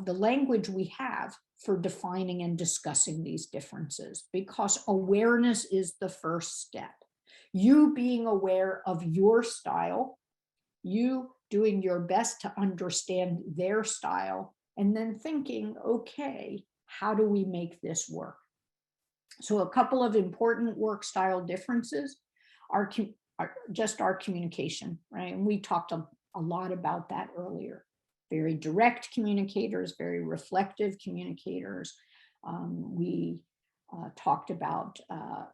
language we have for defining and discussing these differences, because awareness is the first step. You being aware of your style, you doing your best to understand their style, and then thinking, okay, how do we make this work? So a couple of important work style differences are just our communication, right? And we talked a lot about that earlier. Very direct communicators, very reflective communicators. We talked about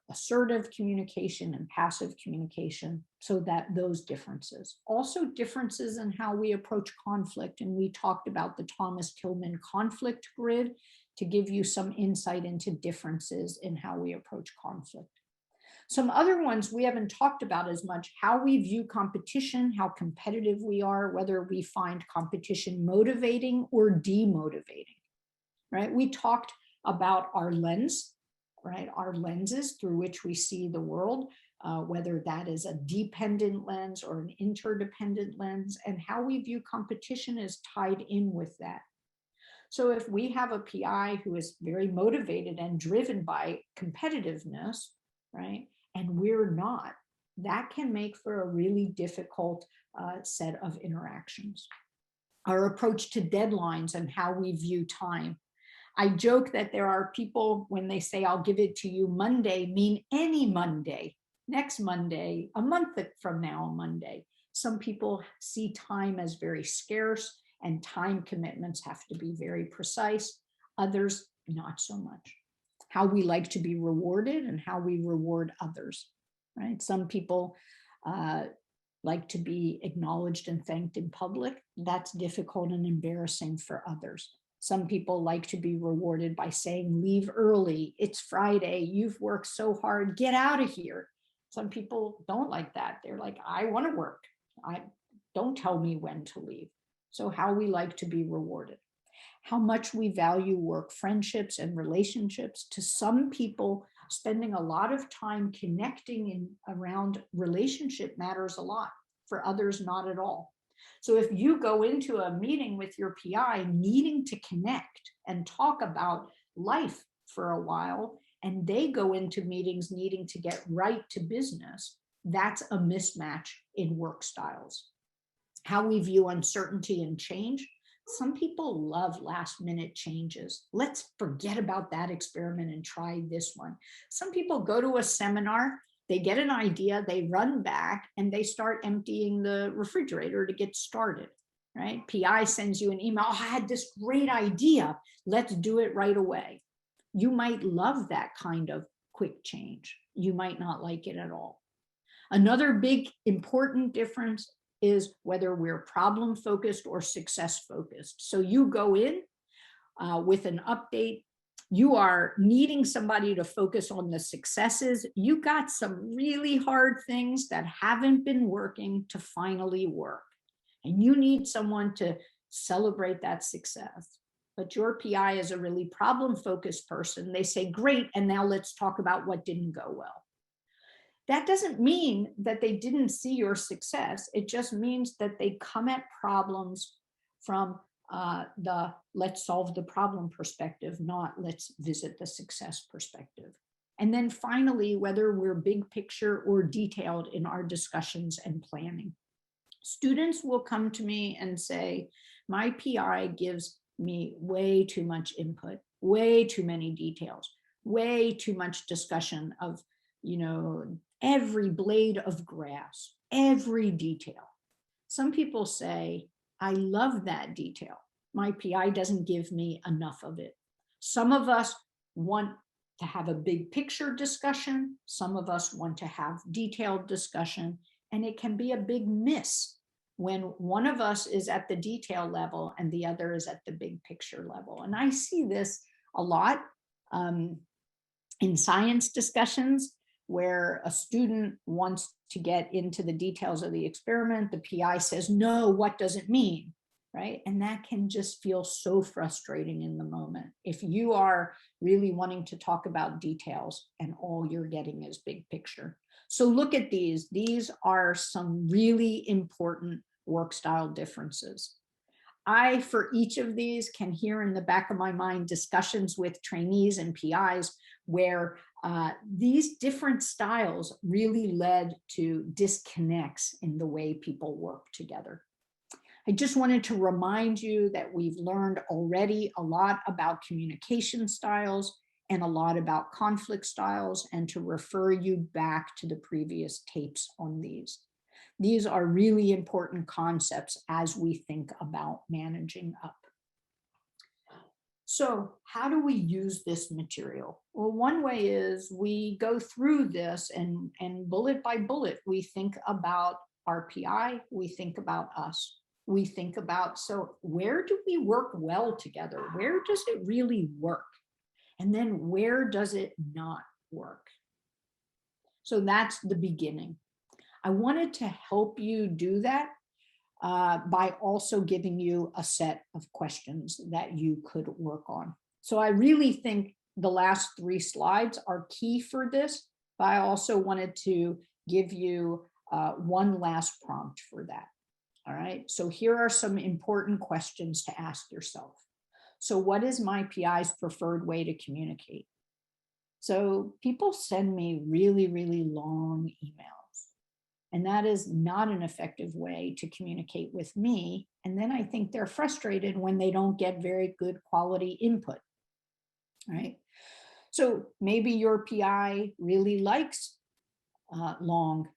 assertive communication and passive communication, so that those differences. Also differences in how we approach conflict. And we talked about the Thomas Kilmann conflict grid to give you some insight into differences in how we approach conflict. Some other ones we haven't talked about as much: how we view competition, how competitive we are, whether we find competition motivating or demotivating, right? We talked about our lens, right? Our lenses through which we see the world, whether that is a dependent lens or an interdependent lens, and how we view competition is tied in with that. So if we have a PI who is very motivated and driven by competitiveness, right, and we're not, that can make for a really difficult set of interactions. Our approach to deadlines and how we view time. I joke that there are people, when they say, I'll give it to you Monday, mean any Monday, next Monday, a month from now, Monday. Some people see time as very scarce, and time commitments have to be very precise. Others, not so much. How we like to be rewarded and how we reward others, right? Some people like to be acknowledged and thanked in public. That's difficult and embarrassing for others. Some people like to be rewarded by saying, leave early, it's Friday, you've worked so hard, get out of here. Some people don't like that. They're like, I want to work. Don't tell me when to leave. So how we like to be rewarded. How much we value work friendships and relationships. To some people, spending a lot of time connecting around relationship matters a lot. For others, not at all. So if you go into a meeting with your PI needing to connect and talk about life for a while, and they go into meetings needing to get right to business, that's a mismatch in work styles. How we view uncertainty and change. Some people love last minute changes. Let's forget about that experiment and try this one. Some people go to a seminar, they get an idea, they run back and they start emptying the refrigerator to get started, right? PI sends you an email, I had this great idea, let's do it right away. You might love that kind of quick change. You might not like it at all. Another big important difference is whether we're problem focused or success focused. So you go in with an update, you are needing somebody to focus on the successes. You got some really hard things that haven't been working to finally work. And you need someone to celebrate that success. But your PI is a really problem-focused person. They say, great, and now let's talk about what didn't go well. That doesn't mean that they didn't see your success. It just means that they come at problems from the let's solve the problem perspective, not let's visit the success perspective. And then finally, whether we're big picture or detailed in our discussions and planning. Students will come to me and say, my PI gives me way too much input, way too many details, way too much discussion of, every blade of grass, every detail. Some people say, I love that detail. My PI doesn't give me enough of it. Some of us want to have a big picture discussion. Some of us want to have detailed discussion, and it can be a big miss when one of us is at the detail level and the other is at the big picture level. And I see this a lot in science discussions, where a student wants to get into the details of the experiment. The PI says, no, what does it mean, right? And that can just feel so frustrating in the moment if you are really wanting to talk about details and all you're getting is big picture. So look at these. These are some really important work style differences. I, for each of these, can hear in the back of my mind discussions with trainees and PIs where these different styles really led to disconnects in the way people work together. I just wanted to remind you that we've learned already a lot about communication styles and a lot about conflict styles, and to refer you back to the previous tapes on these. These are really important concepts as we think about managing up. So how do we use this material? Well, one way is we go through this and bullet by bullet, we think about our PI, we think about us. We think about, so where do we work well together? Where does it really work? And then where does it not work? So that's the beginning. I wanted to help you do that by also giving you a set of questions that you could work on. So I really think the last 3 slides are key for this, but I also wanted to give you one last prompt for that. All right, so here are some important questions to ask yourself. So what is my PI's preferred way to communicate? So people send me really, really long emails, and that is not an effective way to communicate with me. And then I think they're frustrated when they don't get very good quality input, right? So maybe your PI really likes long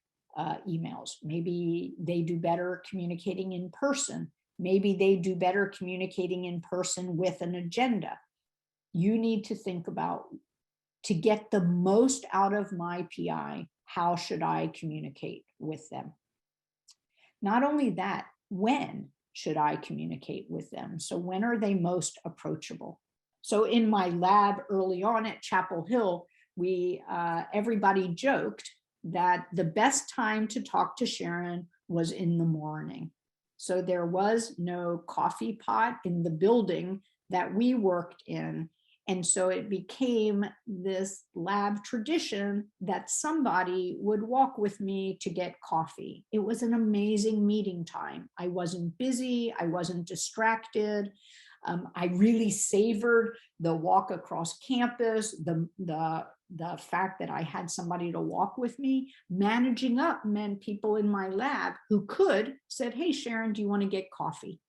emails. Maybe they do better communicating in person. Maybe they do better communicating in person with an agenda. You need to think about, to get the most out of my PI, how should I communicate with them? Not only that, when should I communicate with them? So when are they most approachable? So in my lab early on at Chapel Hill, we everybody joked that the best time to talk to Sharon was in the morning. So there was no coffee pot in the building that we worked in. And so it became this lab tradition that somebody would walk with me to get coffee. It was an amazing meeting time. I wasn't busy, I wasn't distracted. I really savored the walk across campus, the fact that I had somebody to walk with me. Managing up meant people in my lab who could said, hey, Sharon, do you want to get coffee?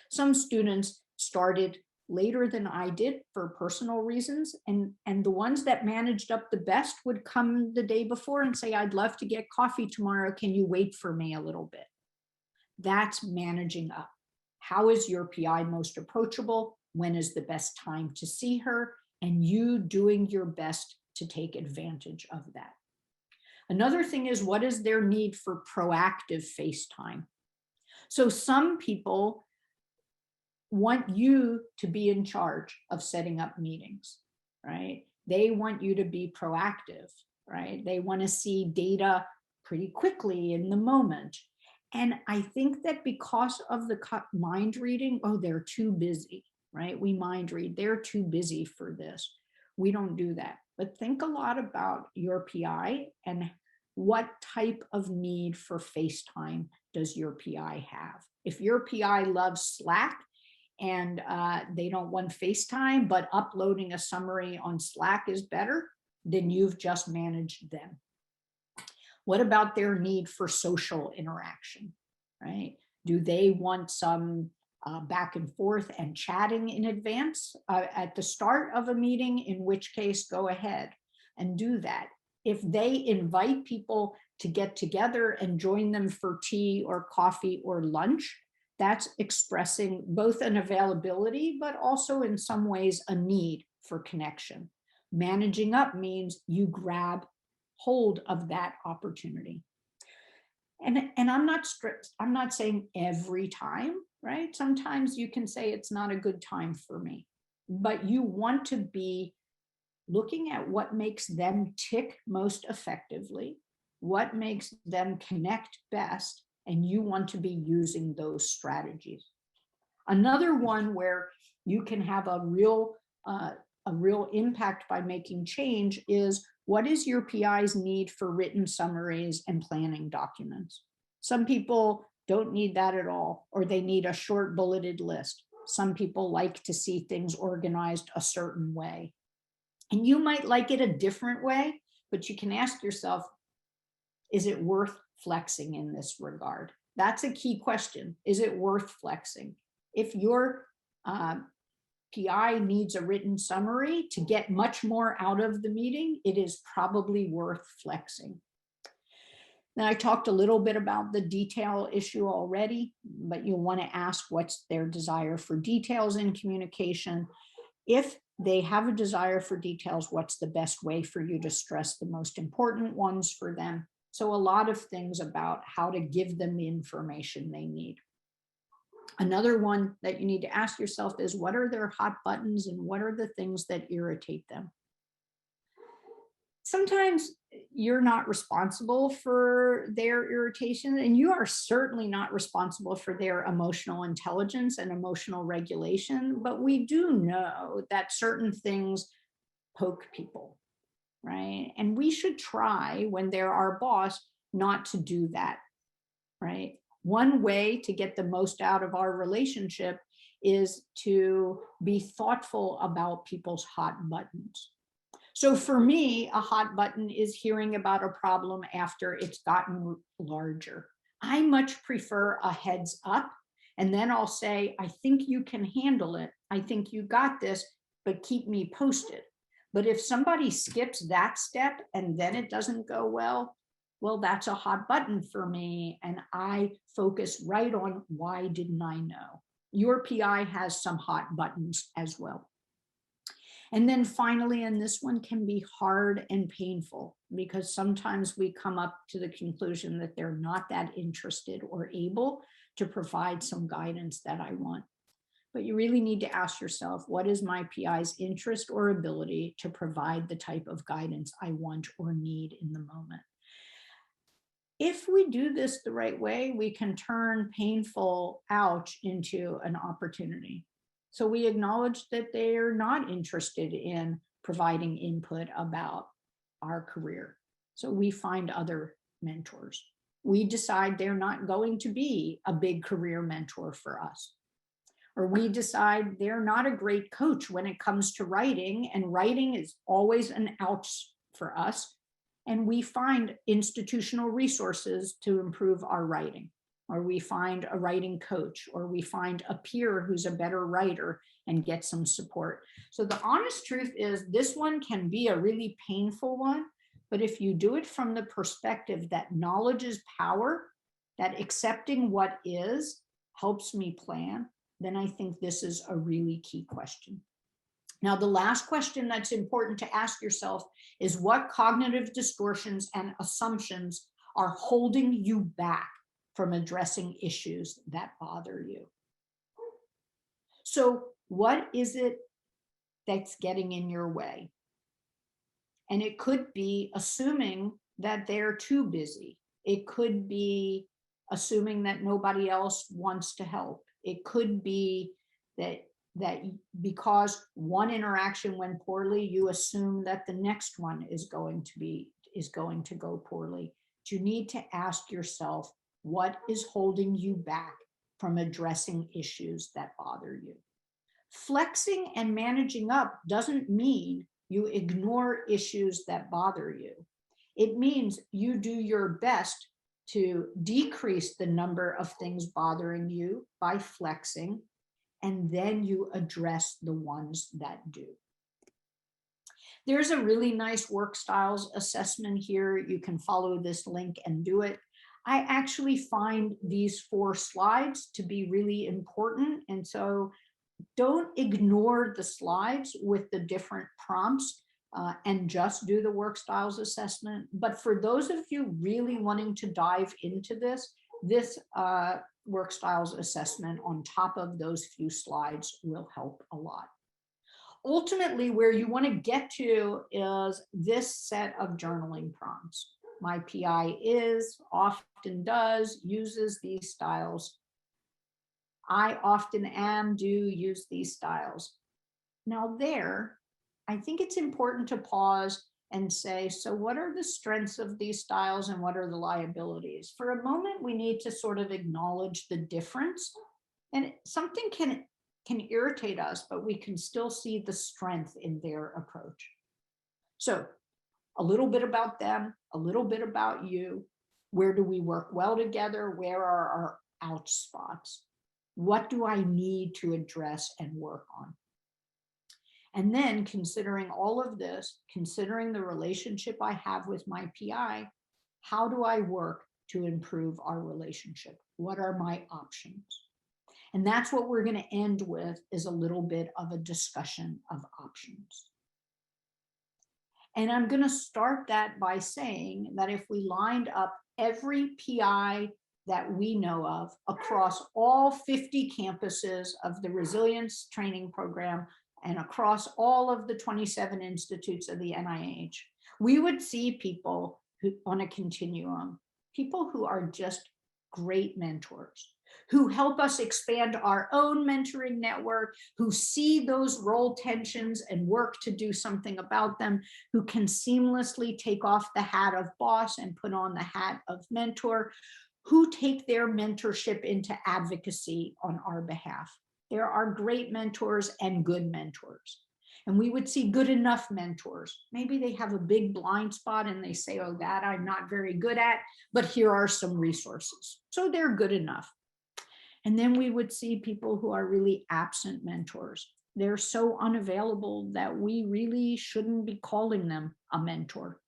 Some students started later than I did for personal reasons. And the ones that managed up the best would come the day before and say, I'd love to get coffee tomorrow. Can you wait for me a little bit? That's managing up. How is your PI most approachable? When is the best time to see her? And you doing your best to take advantage of that. Another thing is, what is their need for proactive FaceTime? So some people want you to be in charge of setting up meetings, right? They want you to be proactive, right? They want to see data pretty quickly in the moment. And I think that because of the mind reading, oh, they're too busy, right? We mind read, they're too busy for this. We don't do that. But think a lot about your PI and what type of need for FaceTime does your PI have? If your PI loves Slack and they don't want FaceTime, but uploading a summary on Slack is better, then you've just managed them. What about their need for social interaction, right? Do they want some back and forth and chatting in advance at the start of a meeting, in which case go ahead and do that. If they invite people to get together and join them for tea or coffee or lunch, that's expressing both an availability, but also in some ways a need for connection. Managing up means you grab hold of that opportunity. And I'm not strict, I'm not saying every time, right? Sometimes you can say it's not a good time for me, but you want to be looking at what makes them tick most effectively, what makes them connect best, and you want to be using those strategies. Another one where you can have a real impact by making change is, what is your PI's need for written summaries and planning documents? Some people don't need that at all, or they need a short bulleted list. Some people like to see things organized a certain way. And you might like it a different way, but you can ask yourself, is it worth flexing in this regard? That's a key question. Is it worth flexing? If your PI needs a written summary to get much more out of the meeting, it is probably worth flexing. Then I talked a little bit about the detail issue already, but you'll want to ask what's their desire for details in communication. If they have a desire for details, what's the best way for you to stress the most important ones for them? So a lot of things about how to give them the information they need. Another one that you need to ask yourself is, what are their hot buttons and what are the things that irritate them? Sometimes you're not responsible for their irritation, and you are certainly not responsible for their emotional intelligence and emotional regulation, but we do know that certain things poke people, right? And we should try, when they're our boss, not to do that, right? One way to get the most out of our relationship is to be thoughtful about people's hot buttons. So for me, a hot button is hearing about a problem after it's gotten larger. I much prefer a heads up, and then I'll say, I think you can handle it. I think you got this, but keep me posted. But if somebody skips that step and then it doesn't go well, that's a hot button for me. And I focus right on, why didn't I know? Your PI has some hot buttons as well. And then finally, and this one can be hard and painful, because sometimes we come up to the conclusion that they're not that interested or able to provide some guidance that I want. But you really need to ask yourself, what is my PI's interest or ability to provide the type of guidance I want or need in the moment? If we do this the right way, we can turn painful ouch into an opportunity. So we acknowledge that they are not interested in providing input about our career. So we find other mentors. We decide they're not going to be a big career mentor for us. Or we decide they're not a great coach when it comes to writing, and writing is always an ouch for us. And we find institutional resources to improve our writing, or we find a writing coach, or we find a peer who's a better writer and get some support. So the honest truth is, this one can be a really painful one, but if you do it from the perspective that knowledge is power, that accepting what is helps me plan, then I think this is a really key question. Now, the last question that's important to ask yourself is, what cognitive distortions and assumptions are holding you back from addressing issues that bother you? So what is it that's getting in your way? And it could be assuming that they're too busy. It could be assuming that nobody else wants to help. It could be that because one interaction went poorly, you assume that the next one is going to go poorly. But you need to ask yourself, what is holding you back from addressing issues that bother you? Flexing and managing up doesn't mean you ignore issues that bother you. It means you do your best to decrease the number of things bothering you by flexing, and then you address the ones that do. There's a really nice work styles assessment here. You can follow this link and do it. I actually find these 4 slides to be really important. And so don't ignore the slides with the different prompts and just do the work styles assessment. But for those of you really wanting to dive into this work styles assessment on top of those few slides will help a lot. Ultimately, where you want to get to is this set of journaling prompts. My PI often does, uses these styles. I often do use these styles. Now I think it's important to pause and say, so what are the strengths of these styles and what are the liabilities? For a moment, we need to sort of acknowledge the difference. And something can irritate us, but we can still see the strength in their approach. So a little bit about them, a little bit about you. Where do we work well together? Where are our ouch spots? What do I need to address and work on? And then, considering all of this, considering the relationship I have with my PI, How do I work to improve our relationship? What are my options? And that's what we're going to end with, is a little bit of a discussion of options. And I'm going to start that by saying that if we lined up every PI that we know of across all 50 campuses of the Resilience Training Program and across all of the 27 institutes of the NIH, we would see people who, on a continuum, people who are just great mentors, who help us expand our own mentoring network, who see those role tensions and work to do something about them, who can seamlessly take off the hat of boss and put on the hat of mentor, who take their mentorship into advocacy on our behalf. There are great mentors and good mentors. And we would see good enough mentors. Maybe they have a big blind spot and they say, oh, that I'm not very good at, but here are some resources. So they're good enough. And then we would see people who are really absent mentors. They're so unavailable that we really shouldn't be calling them a mentor.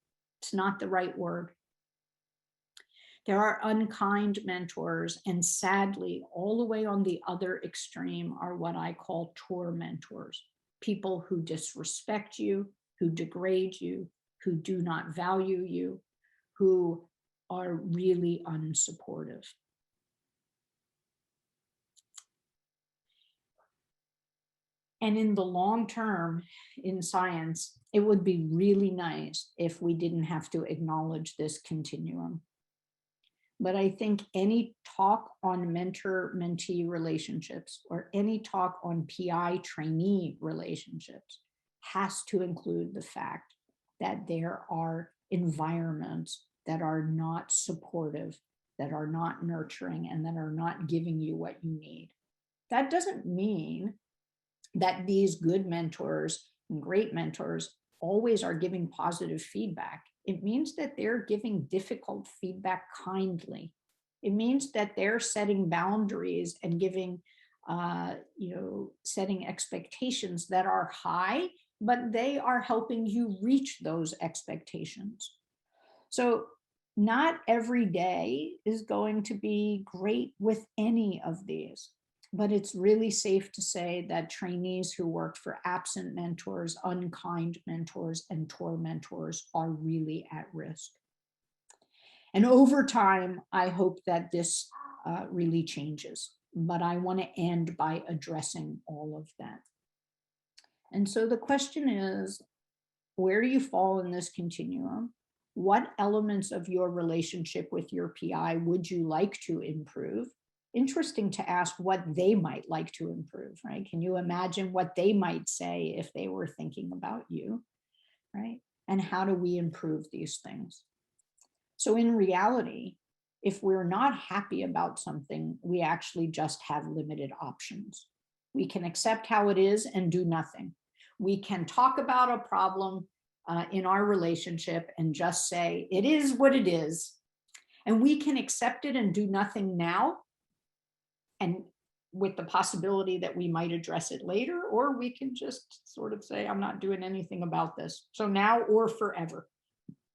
It's not the right word. There are unkind mentors, and sadly, all the way on the other extreme are what I call tormentors. People who disrespect you, who degrade you, who do not value you, who are really unsupportive. And in the long term, in science, it would be really nice if we didn't have to acknowledge this continuum. But I think any talk on mentor-mentee relationships or any talk on PI-trainee relationships has to include the fact that there are environments that are not supportive, that are not nurturing, and that are not giving you what you need. That doesn't mean that these good mentors and great mentors always are giving positive feedback. It means that they're giving difficult feedback kindly. It means that they're setting boundaries and giving, setting expectations that are high, but they are helping you reach those expectations. So not every day is going to be great with any of these. But it's really safe to say that trainees who work for absent mentors, unkind mentors, and tormentors are really at risk. And over time, I hope that this really changes. But I want to end by addressing all of that. And so the question is, where do you fall in this continuum? What elements of your relationship with your PI would you like to improve? Interesting to ask what they might like to improve, right? Can you imagine what they might say if they were thinking about you, right? And how do we improve these things? So in reality, if we're not happy about something, we actually just have limited options. We can accept how it is and do nothing. We can talk about a problem in our relationship and just say, it is what it is. And we can accept it and do nothing now, and with the possibility that we might address it later, or we can just sort of say, I'm not doing anything about this. So now or forever.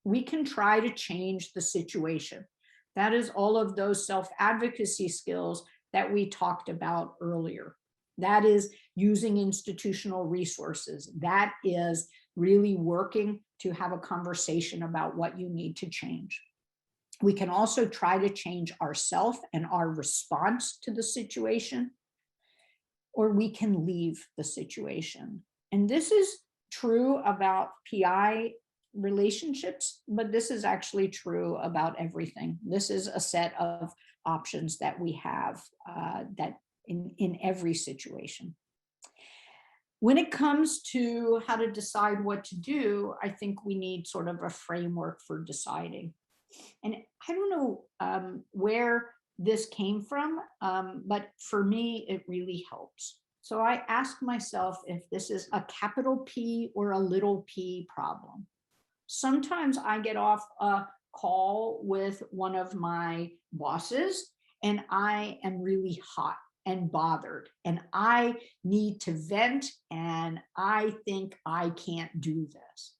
We can try to change the situation. That is all of those self-advocacy skills that we talked about earlier. That is using institutional resources. That is really working to have a conversation about what you need to change. We can also try to change ourselves and our response to the situation, or we can leave the situation. And this is true about PI relationships, but this is actually true about everything. This is a set of options that we have that in every situation. When it comes to how to decide what to do, I think we need sort of a framework for deciding. And I don't know where this came from, but for me, it really helps. So I ask myself if this is a capital P or a little p problem. Sometimes I get off a call with one of my bosses and I am really hot and bothered and I need to vent and I think I can't do this.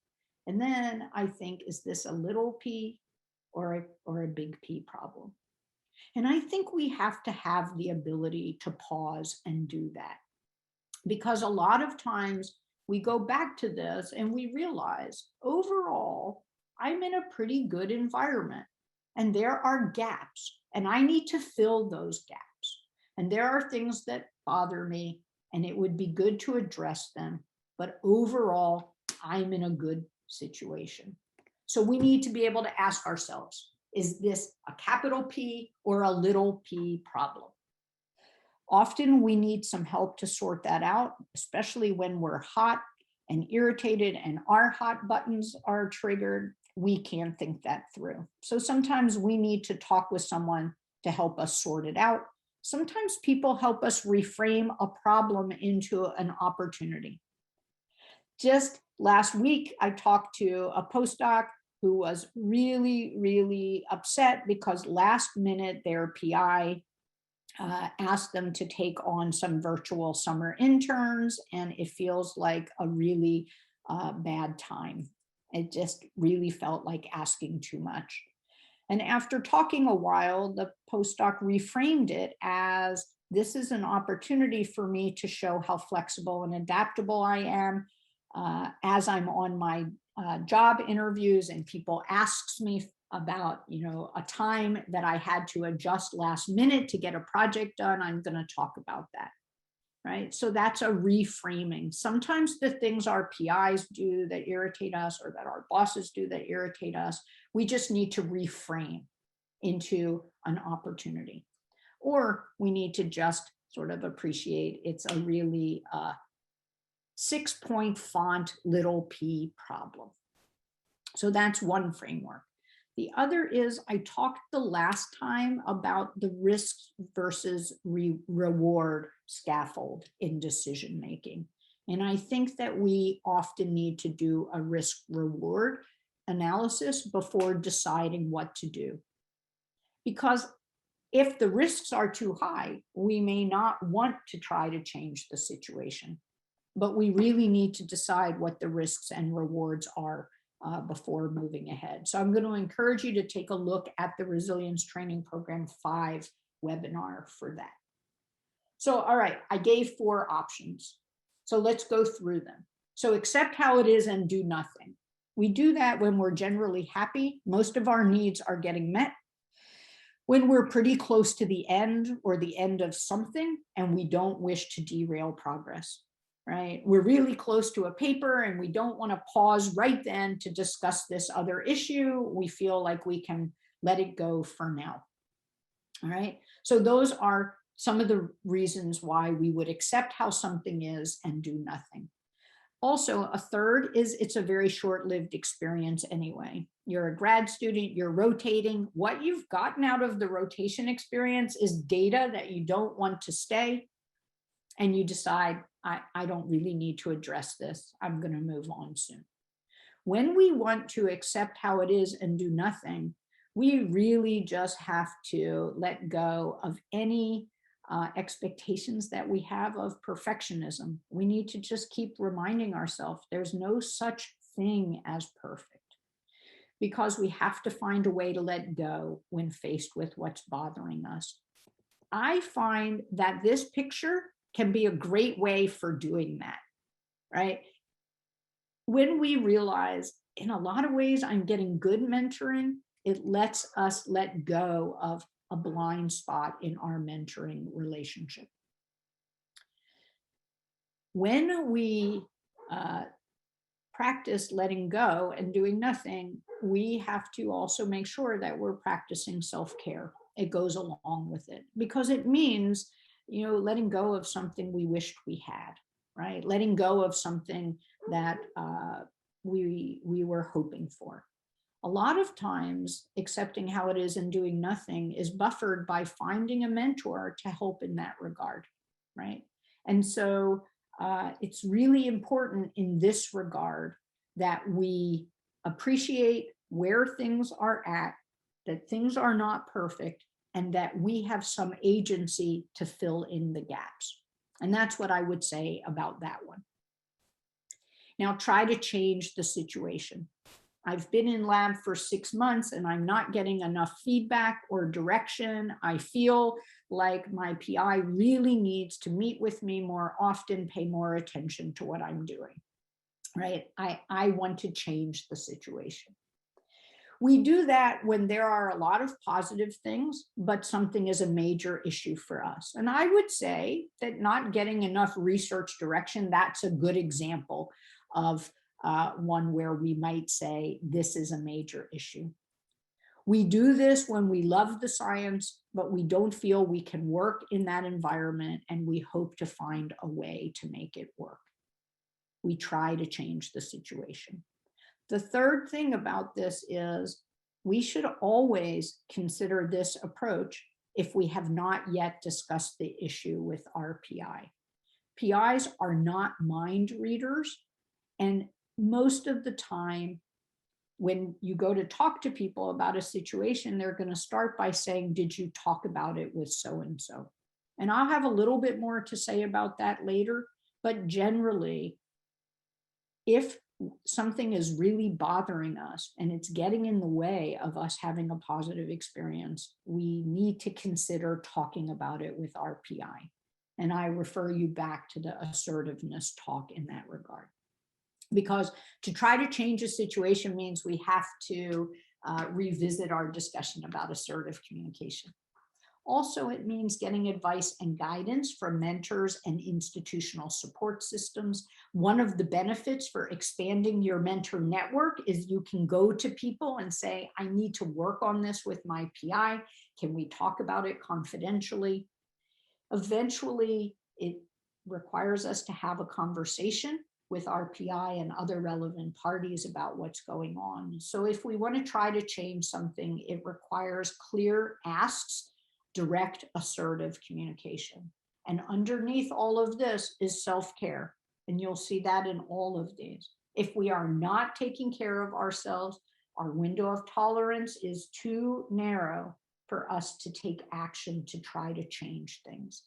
And then I think, is this a little p or a big P problem. And I think we have to have the ability to pause and do that, because a lot of times we go back to this and we realize overall, I'm in a pretty good environment and there are gaps and I need to fill those gaps. And there are things that bother me and it would be good to address them. But overall, I'm in a good situation. So we need to be able to ask ourselves, is this a capital P or a little p problem? Often we need some help to sort that out, especially when we're hot and irritated and our hot buttons are triggered. We can't think that through. So sometimes we need to talk with someone to help us sort it out. Sometimes people help us reframe a problem into an opportunity. Just last week, I talked to a postdoc who was really, really upset because last minute their PI asked them to take on some virtual summer interns, and it feels like a really bad time. It just really felt like asking too much. And after talking a while, the postdoc reframed it as, this is an opportunity for me to show how flexible and adaptable I am as I'm on my job interviews and people asks me about, a time that I had to adjust last minute to get a project done, I'm going to talk about that. Right. So that's a reframing. Sometimes the things our PIs do that irritate us or that our bosses do that irritate us, we just need to reframe into an opportunity. Or we need to just sort of appreciate it's a really 6-point font little p problem. So that's one framework. The other is, I talked the last time about the risk versus reward scaffold in decision making. And I think that we often need to do a risk reward analysis before deciding what to do. Because if the risks are too high, we may not want to try to change the situation. But we really need to decide what the risks and rewards are before moving ahead. So I'm going to encourage you to take a look at the Resilience Training Program 5 webinar for that. So, all right, I gave 4 options. So let's go through them. So accept how it is and do nothing. We do that when we're generally happy. Most of our needs are getting met. When we're pretty close to the end or the end of something and we don't wish to derail progress. Right? We're really close to a paper and we don't want to pause right then to discuss this other issue. We feel like we can let it go for now. All right. So those are some of the reasons why we would accept how something is and do nothing. Also, a third is it's a very short-lived experience anyway. You're a grad student, you're rotating. What you've gotten out of the rotation experience is data that you don't want to stay. And you decide, I don't really need to address this. I'm going to move on soon. When we want to accept how it is and do nothing, we really just have to let go of any expectations that we have of perfectionism. We need to just keep reminding ourselves there's no such thing as perfect, because we have to find a way to let go when faced with what's bothering us. I find that this picture can be a great way for doing that, right? When we realize in a lot of ways I'm getting good mentoring, it lets us let go of a blind spot in our mentoring relationship. When we practice letting go and doing nothing, we have to also make sure that we're practicing self-care. It goes along with it because it means letting go of something we wished we had, right? Letting go of something that we were hoping for. A lot of times, accepting how it is and doing nothing is buffered by finding a mentor to help in that regard, right? And so it's really important in this regard that we appreciate where things are at, that things are not perfect, and that we have some agency to fill in the gaps. And that's what I would say about that one. Now, try to change the situation. I've been in lab for 6 months and I'm not getting enough feedback or direction. I feel like my PI really needs to meet with me more often, pay more attention to what I'm doing, right? I want to change the situation. We do that when there are a lot of positive things, but something is a major issue for us. And I would say that not getting enough research direction, that's a good example of one where we might say this is a major issue. We do this when we love the science, but we don't feel we can work in that environment, and we hope to find a way to make it work. We try to change the situation. The third thing about this is we should always consider this approach if we have not yet discussed the issue with our PI. PIs are not mind readers, and most of the time, when you go to talk to people about a situation, they're going to start by saying, did you talk about it with so-and-so? And I'll have a little bit more to say about that later, but generally, if something is really bothering us and it's getting in the way of us having a positive experience, we need to consider talking about it with our PI. And I refer you back to the assertiveness talk in that regard. Because to try to change a situation means we have to revisit our discussion about assertive communication. Also, it means getting advice and guidance from mentors and institutional support systems. One of the benefits for expanding your mentor network is you can go to people and say, I need to work on this with my PI. Can we talk about it confidentially? Eventually, it requires us to have a conversation with our PI and other relevant parties about what's going on. So if we want to try to change something, it requires clear asks, direct, assertive communication. And underneath all of this is self-care. And you'll see that in all of these. If we are not taking care of ourselves, our window of tolerance is too narrow for us to take action to try to change things.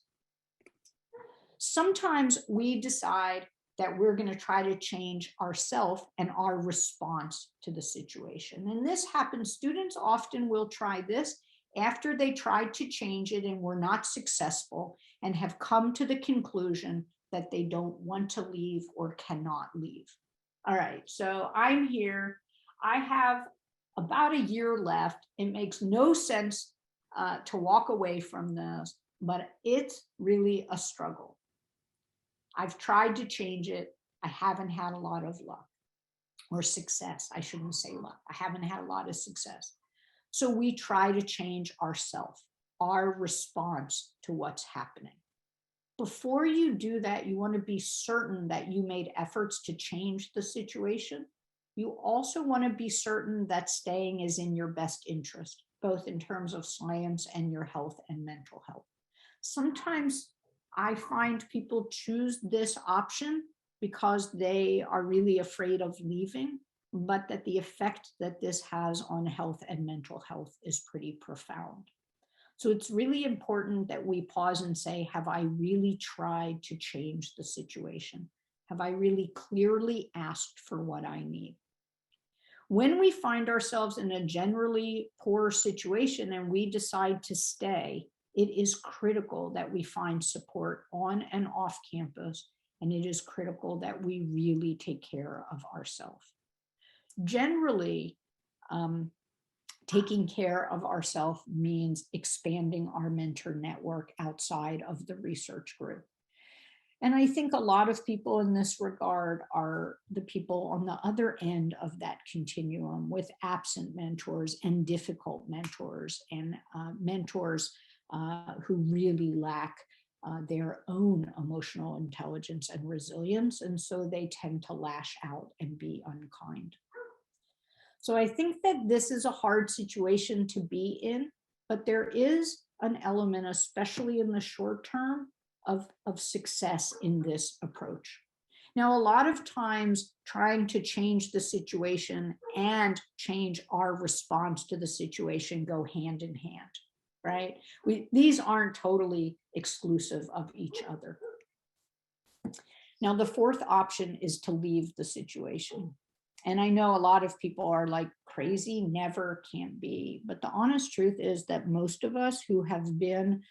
Sometimes we decide that we're going to try to change ourselves and our response to the situation. And this happens, students often will try this after they tried to change it and were not successful and have come to the conclusion that they don't want to leave or cannot leave. All right, so I'm here. I have about a year left. It makes no sense to walk away from this, but it's really a struggle. I've tried to change it. I haven't had a lot of luck or success. I shouldn't say luck. I haven't had a lot of success. So we try to change ourselves, our response to what's happening. Before you do that, you want to be certain that you made efforts to change the situation. You also want to be certain that staying is in your best interest, both in terms of science and your health and mental health. Sometimes I find people choose this option because they are really afraid of leaving, but that the effect that this has on health and mental health is pretty profound. So it's really important that we pause and say, have I really tried to change the situation? Have I really clearly asked for what I need? When we find ourselves in a generally poor situation and we decide to stay, it is critical that we find support on and off campus, and it is critical that we really take care of ourselves. Generally, taking care of ourselves means expanding our mentor network outside of the research group. And I think a lot of people in this regard are the people on the other end of that continuum with absent mentors and difficult mentors and mentors who really lack their own emotional intelligence and resilience. And so they tend to lash out and be unkind. So I think that this is a hard situation to be in, but there is an element, especially in the short term, of success in this approach. Now, a lot of times trying to change the situation and change our response to the situation go hand in hand, right? These aren't totally exclusive of each other. Now, the fourth option is to leave the situation. And I know a lot of people are like, crazy, never, can't be. But the honest truth is that most of us who have been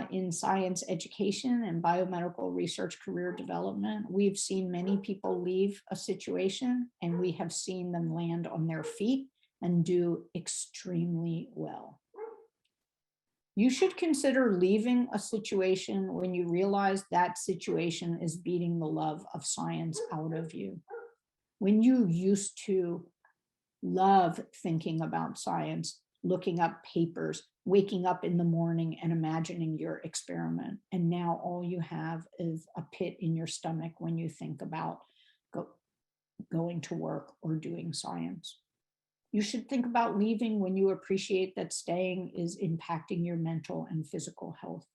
in science education and biomedical research career development, we've seen many people leave a situation and we have seen them land on their feet and do extremely well. You should consider leaving a situation when you realize that situation is beating the love of science out of you. When you used to love thinking about science, looking up papers, waking up in the morning and imagining your experiment, and now all you have is a pit in your stomach when you think about going to work or doing science. You should think about leaving when you appreciate that staying is impacting your mental and physical health.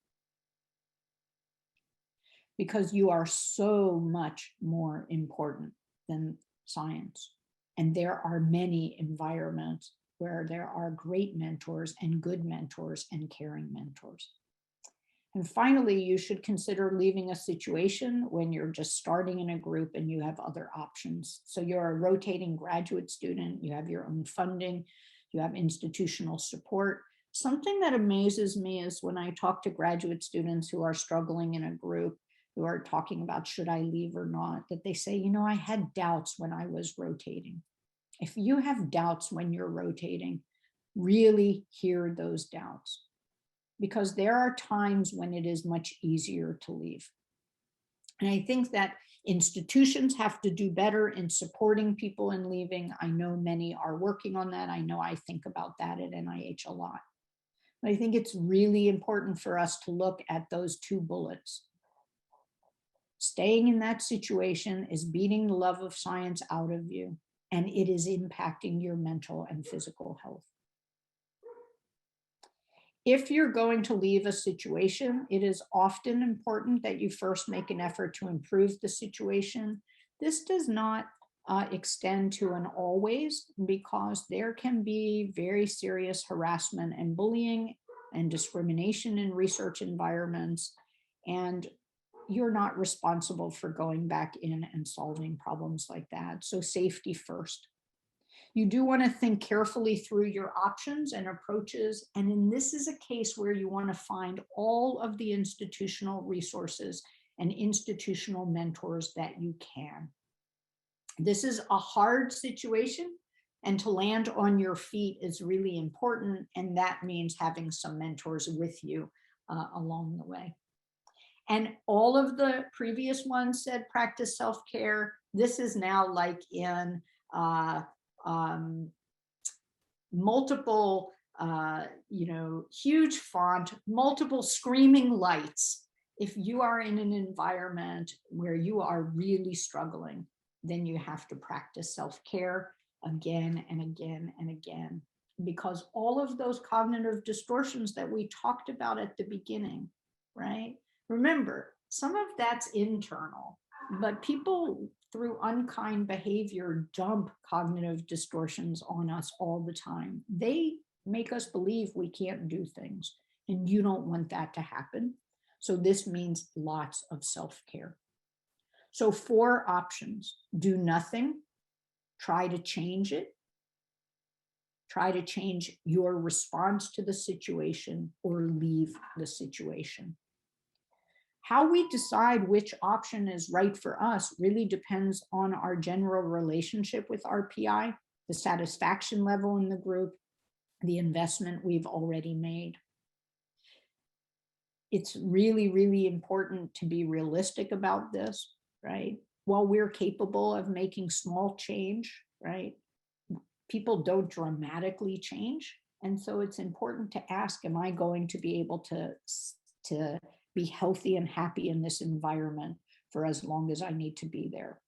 Because you are so much more important than science. And there are many environments where there are great mentors and good mentors and caring mentors. And finally, you should consider leaving a situation when you're just starting in a group and you have other options. So you're a rotating graduate student, you have your own funding, you have institutional support. Something that amazes me is when I talk to graduate students who are struggling in a group, who are talking about should I leave or not, that they say, you know, I had doubts when I was rotating. If you have doubts when you're rotating, really hear those doubts, because there are times when it is much easier to leave. And I think that institutions have to do better in supporting people in leaving. I know many are working on that. I know I think about that at NIH a lot. But I think it's really important for us to look at those two bullets. Staying in that situation is beating the love of science out of you, and it is impacting your mental and physical health. If you're going to leave a situation, it is often important that you first make an effort to improve the situation. This does not extend to an always, because there can be very serious harassment and bullying and discrimination in research environments, and you're not responsible for going back in and solving problems like that. So safety first. You do want to think carefully through your options and approaches. And this is a case where you want to find all of the institutional resources and institutional mentors that you can. This is a hard situation, and to land on your feet is really important. And that means having some mentors with you along the way. And all of the previous ones said practice self-care. This is now like in multiple, huge font, multiple screaming lights. If you are in an environment where you are really struggling, then you have to practice self-care again and again and again, because all of those cognitive distortions that we talked about at the beginning, right? Remember, some of that's internal, but people through unkind behavior dump cognitive distortions on us all the time. They make us believe we can't do things, and you don't want that to happen. So this means lots of self-care. So 4 options: do nothing, try to change it, try to change your response to the situation, or leave the situation. How we decide which option is right for us really depends on our general relationship with our PI, the satisfaction level in the group, the investment we've already made. It's really, really important to be realistic about this, right? While we're capable of making small change, right? People don't dramatically change. And so it's important to ask, am I going to be able to be healthy and happy in this environment for as long as I need to be there?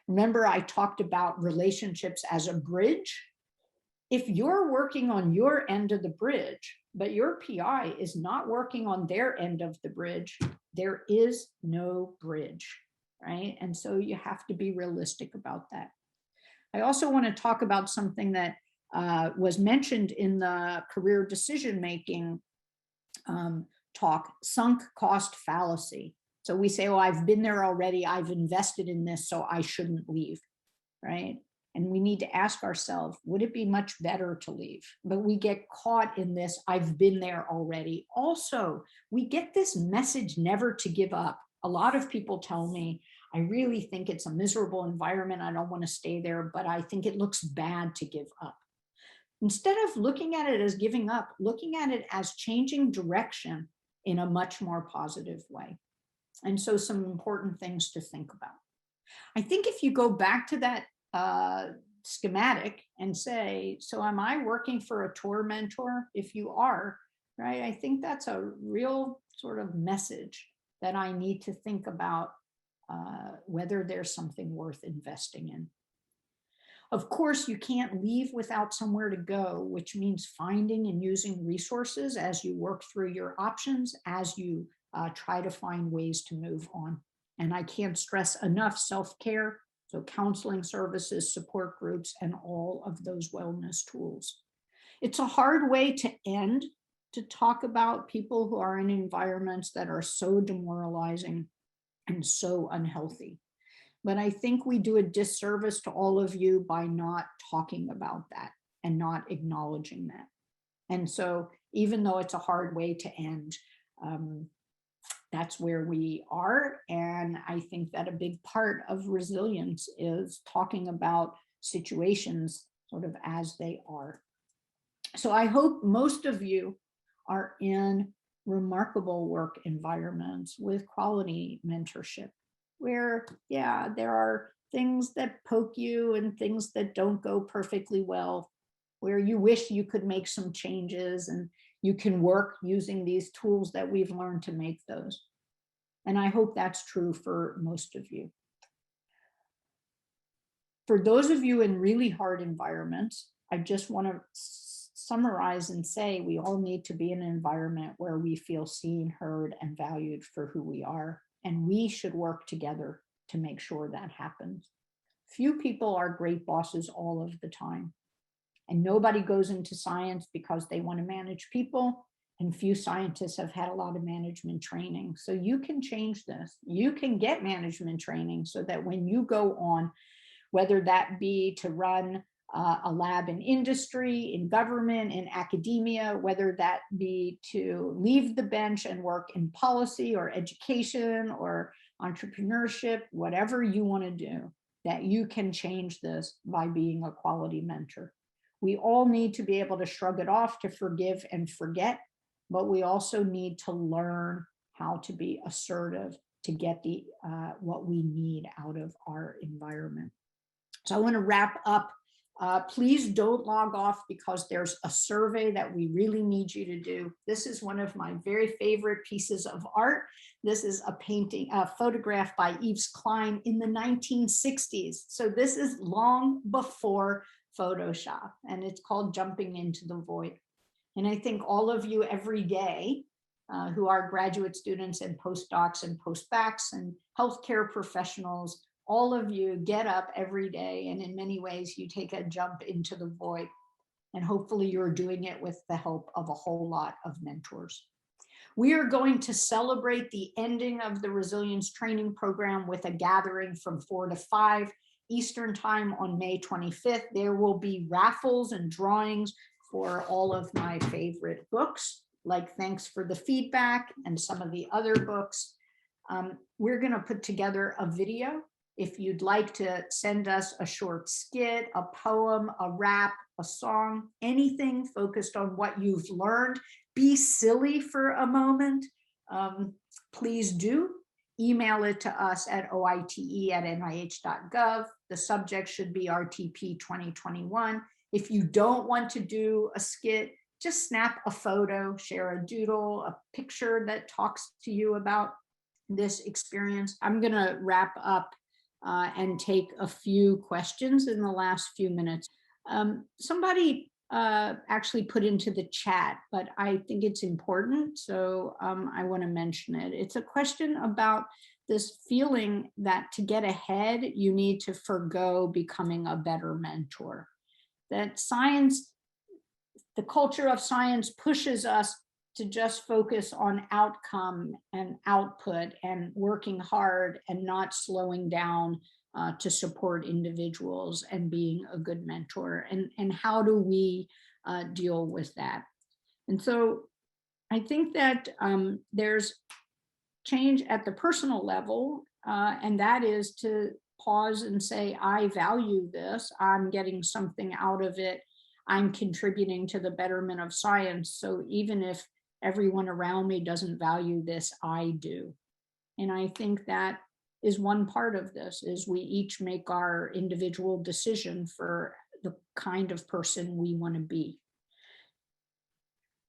Remember, I talked about relationships as a bridge. If you're working on your end of the bridge, but your PI is not working on their end of the bridge, there is no bridge, right? And so you have to be realistic about that. I also want to talk about something that was mentioned in the career decision-making talk, sunk cost fallacy. So we say, oh, I've been there already, I've invested in this, so I shouldn't leave, right? And we need to ask ourselves, would it be much better to leave? But we get caught in this, I've been there already. Also, we get this message never to give up. A lot of people tell me, I really think it's a miserable environment. I don't want to stay there, but I think it looks bad to give up. Instead of looking at it as giving up, looking at it as changing direction in a much more positive way. And so some important things to think about. I think if you go back to that schematic and say, so am I working for a tour mentor? If you are, right, I think that's a real sort of message that I need to think about whether there's something worth investing in. Of course, you can't leave without somewhere to go, which means finding and using resources as you work through your options, as you try to find ways to move on. And I can't stress enough self-care, so counseling services, support groups, and all of those wellness tools. It's a hard way to end to talk about people who are in environments that are so demoralizing and so unhealthy. But I think we do a disservice to all of you by not talking about that and not acknowledging that. And so even though it's a hard way to end, that's where we are. And I think that a big part of resilience is talking about situations sort of as they are. So I hope most of you are in remarkable work environments with quality mentorship, where, yeah, there are things that poke you and things that don't go perfectly well, where you wish you could make some changes, and you can work using these tools that we've learned to make those. And I hope that's true for most of you. For those of you in really hard environments, I just want to summarize and say we all need to be in an environment where we feel seen, heard, and valued for who we are. And we should work together to make sure that happens. Few people are great bosses all of the time. And nobody goes into science because they want to manage people. And few scientists have had a lot of management training. So you can change this. You can get management training so that when you go on, whether that be to run a lab in industry, in government, in academia, whether that be to leave the bench and work in policy or education or entrepreneurship, whatever you want to do, that you can change this by being a quality mentor. We all need to be able to shrug it off, to forgive and forget, but we also need to learn how to be assertive to get the what we need out of our environment. So I want to wrap up. Please don't log off, because there's a survey that we really need you to do. This is one of my very favorite pieces of art. This is a painting, a photograph by Yves Klein in the 1960s. So this is long before Photoshop, and it's called Jumping into the Void. And I think all of you every day who are graduate students and postdocs and postbacks and healthcare professionals, all of you get up every day, and in many ways you take a jump into the void. And hopefully you're doing it with the help of a whole lot of mentors. We are going to celebrate the ending of the resilience training program with a gathering from 4 to 5 Eastern time on May 25th. There will be raffles and drawings for all of my favorite books, like Thanks for the Feedback and some of the other books. We're going to put together a video. If you'd like to send us a short skit, a poem, a rap, a song, anything focused on what you've learned, be silly for a moment, please do. Email it to us at oite@nih.gov. The subject should be RTP 2021. If you don't want to do a skit, just snap a photo, share a doodle, a picture that talks to you about this experience. I'm going to wrap up and take a few questions in the last few minutes. Somebody actually put into the chat, but I think it's important, so I want to mention it. It's a question about this feeling that to get ahead, you need to forgo becoming a better mentor. That science, the culture of science pushes us to just focus on outcome and output and working hard and not slowing down to support individuals and being a good mentor? And how do we deal with that? And so I think that there's change at the personal level, and that is to pause and say, I value this, I'm getting something out of it, I'm contributing to the betterment of science. So even if everyone around me doesn't value this, I do. And I think that is one part of this, is we each make our individual decision for the kind of person we want to be.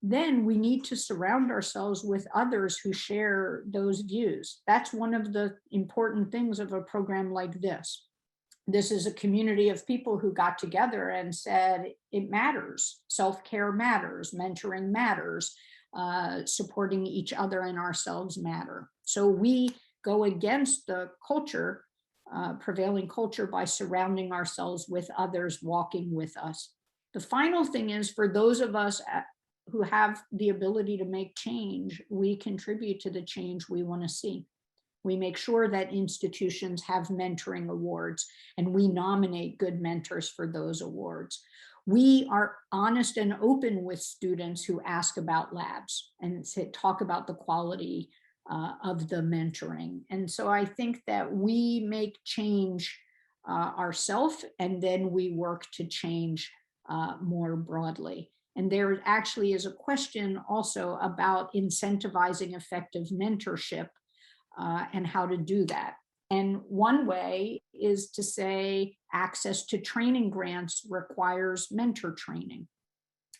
Then we need to surround ourselves with others who share those views. That's one of the important things of a program like this. This is a community of people who got together and said, it matters, self-care matters, mentoring matters, supporting each other and ourselves matter. So we go against the culture, prevailing culture, by surrounding ourselves with others walking with us. The final thing is, for those of us who have the ability to make change, we contribute to the change we want to see. We make sure that institutions have mentoring awards, and we nominate good mentors for those awards. We are honest and open with students who ask about labs and talk about the quality of the mentoring. And so I think that we make change ourselves, and then we work to change more broadly. And there actually is a question also about incentivizing effective mentorship and how to do that. And one way is to say access to training grants requires mentor training.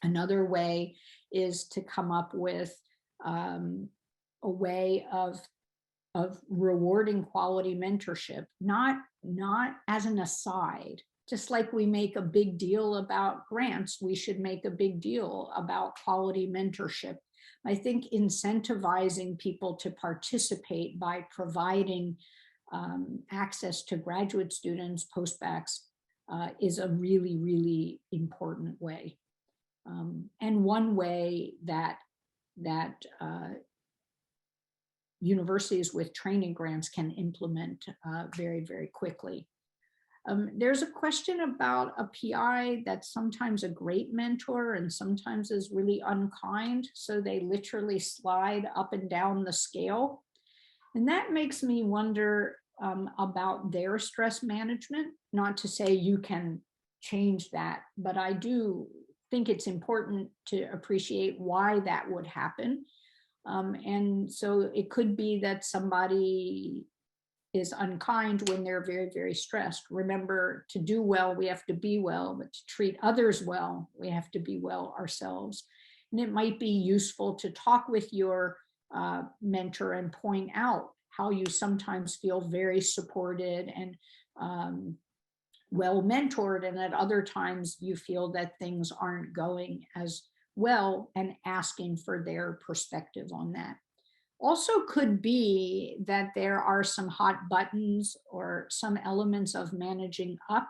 Another way is to come up with a way of rewarding quality mentorship, not as an aside. Just like we make a big deal about grants, we should make a big deal about quality mentorship. I think incentivizing people to participate by providing access to graduate students, postbacks, is a really, really important way. And one way that universities with training grants can implement very, very quickly. There's a question about a PI that's sometimes a great mentor and sometimes is really unkind. So they literally slide up and down the scale. And that makes me wonder about their stress management. Not to say you can change that, but I do think it's important to appreciate why that would happen. And so it could be that somebody is unkind when they're very, very stressed. Remember, to do well, we have to be well, but to treat others well, we have to be well ourselves. And it might be useful to talk with your mentor and point out how you sometimes feel very supported and well mentored, and at other times you feel that things aren't going as well, and asking for their perspective on that. Also could be that there are some hot buttons or some elements of managing up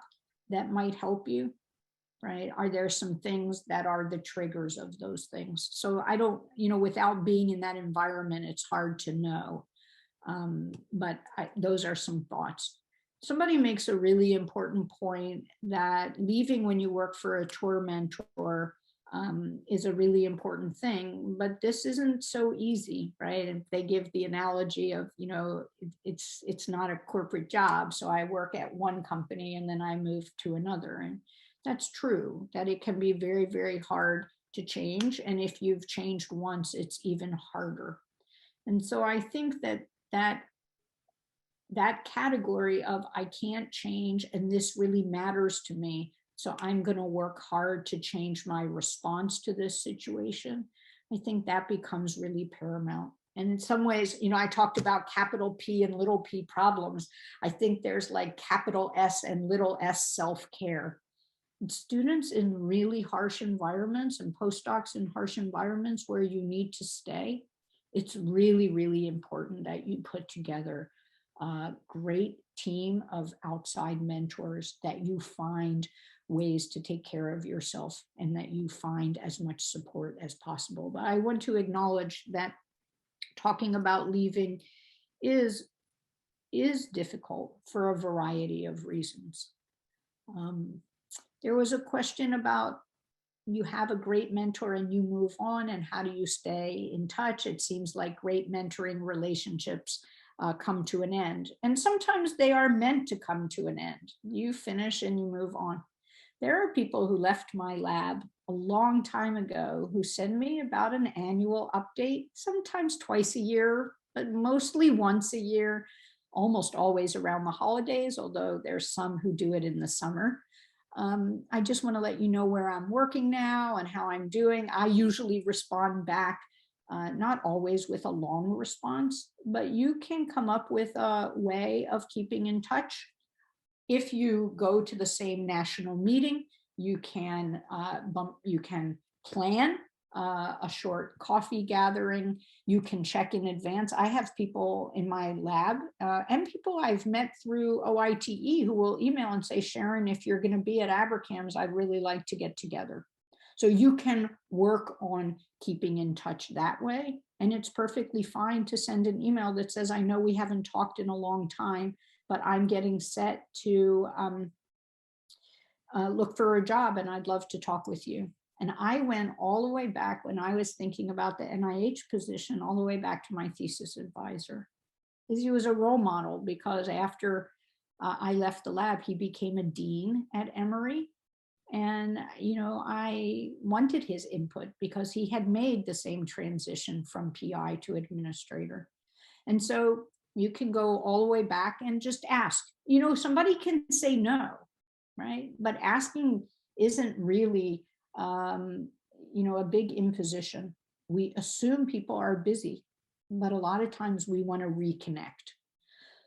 that might help you, right? Are there some things that are the triggers of those things? So I don't, without being in that environment, it's hard to know. But those are some thoughts. Somebody makes a really important point that leaving when you work for a tour mentor is a really important thing, but this isn't so easy, right? And they give the analogy of, it's not a corporate job. So I work at one company and then I move to another. And that's true, that it can be very, very hard to change. And if you've changed once, it's even harder. And so I think that category of I can't change and this really matters to me, so I'm going to work hard to change my response to this situation, I think that becomes really paramount. And in some ways, I talked about capital P and little p problems. I think there's like capital S and little s self-care. Students in really harsh environments and postdocs in harsh environments where you need to stay, it's really, really important that you put together a great team of outside mentors, that you find ways to take care of yourself and that you find as much support as possible. But I want to acknowledge that talking about leaving is is difficult for a variety of reasons. Um, there was a question about you have a great mentor and you move on, and how do you stay in touch? It seems like great mentoring relationships come to an end. And sometimes they are meant to come to an end. You finish and you move on. There are people who left my lab a long time ago who send me about an annual update, sometimes twice a year, but mostly once a year, almost always around the holidays, although there's some who do it in the summer. I just want to let you know where I'm working now and how I'm doing. I usually respond back, not always with a long response, but you can come up with a way of keeping in touch. If you go to the same national meeting, you can plan a short coffee gathering. You can check in advance. I have people in my lab and people I've met through OITE who will email and say, Sharon, if you're going to be at Abercams, I'd really like to get together. So you can work on keeping in touch that way. And it's perfectly fine to send an email that says, I know we haven't talked in a long time, but I'm getting set to look for a job and I'd love to talk with you. And I went all the way back when I was thinking about the NIH position, all the way back to my thesis advisor. He was a role model because after I left the lab, he became a dean at Emory. And, I wanted his input because he had made the same transition from PI to administrator. And so you can go all the way back and just ask. Somebody can say no, right? But asking isn't really, a big imposition. We assume people are busy, but a lot of times we want to reconnect.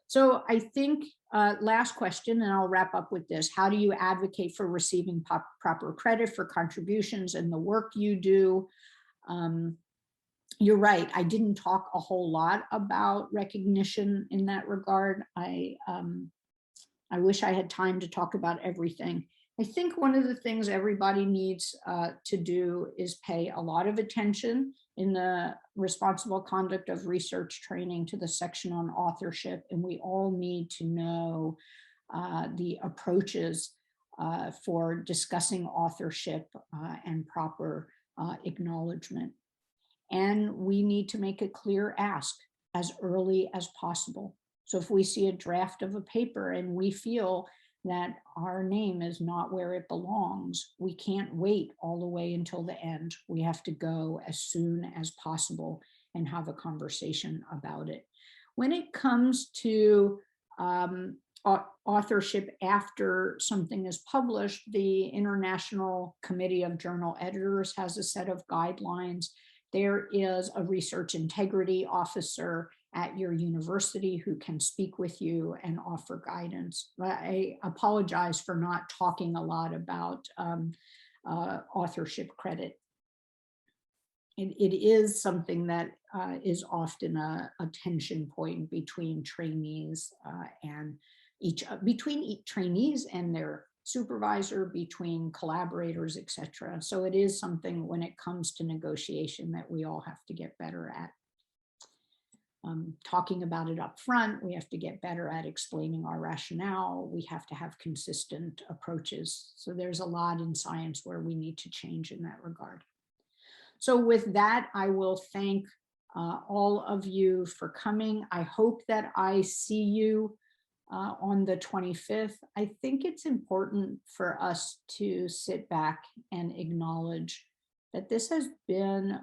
So I think last question, and I'll wrap up with this. How do you advocate for receiving proper credit for contributions and the work you do? You're right. I didn't talk a whole lot about recognition in that regard. I wish I had time to talk about everything. I think one of the things everybody needs to do is pay a lot of attention in the responsible conduct of research training to the section on authorship. And we all need to know the approaches for discussing authorship and proper acknowledgement. And we need to make a clear ask as early as possible. So if we see a draft of a paper and we feel that our name is not where it belongs, we can't wait all the way until the end. We have to go as soon as possible and have a conversation about it. When it comes to authorship after something is published, the International Committee of Journal Editors has a set of guidelines. There is a research integrity officer at your university who can speak with you and offer guidance. I apologize for not talking a lot about authorship credit. It is something that is often a tension point between trainees and between trainees and their supervisor, between collaborators, etc. So it is something when it comes to negotiation that we all have to get better at. Talking about it up front, we have to get better at explaining our rationale. We have to have consistent approaches. So there's a lot in science where we need to change in that regard. So with that, I will thank all of you for coming. I hope that I see you on the 25th. I think it's important for us to sit back and acknowledge that this has been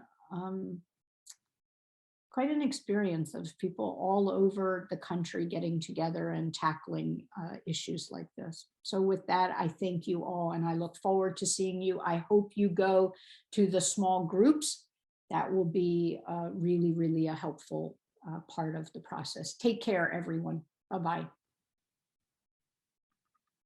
quite an experience of people all over the country getting together and tackling issues like this. So with that, I thank you all and I look forward to seeing you. I hope you go to the small groups. That will be really, really a helpful part of the process. Take care, everyone. Bye-bye.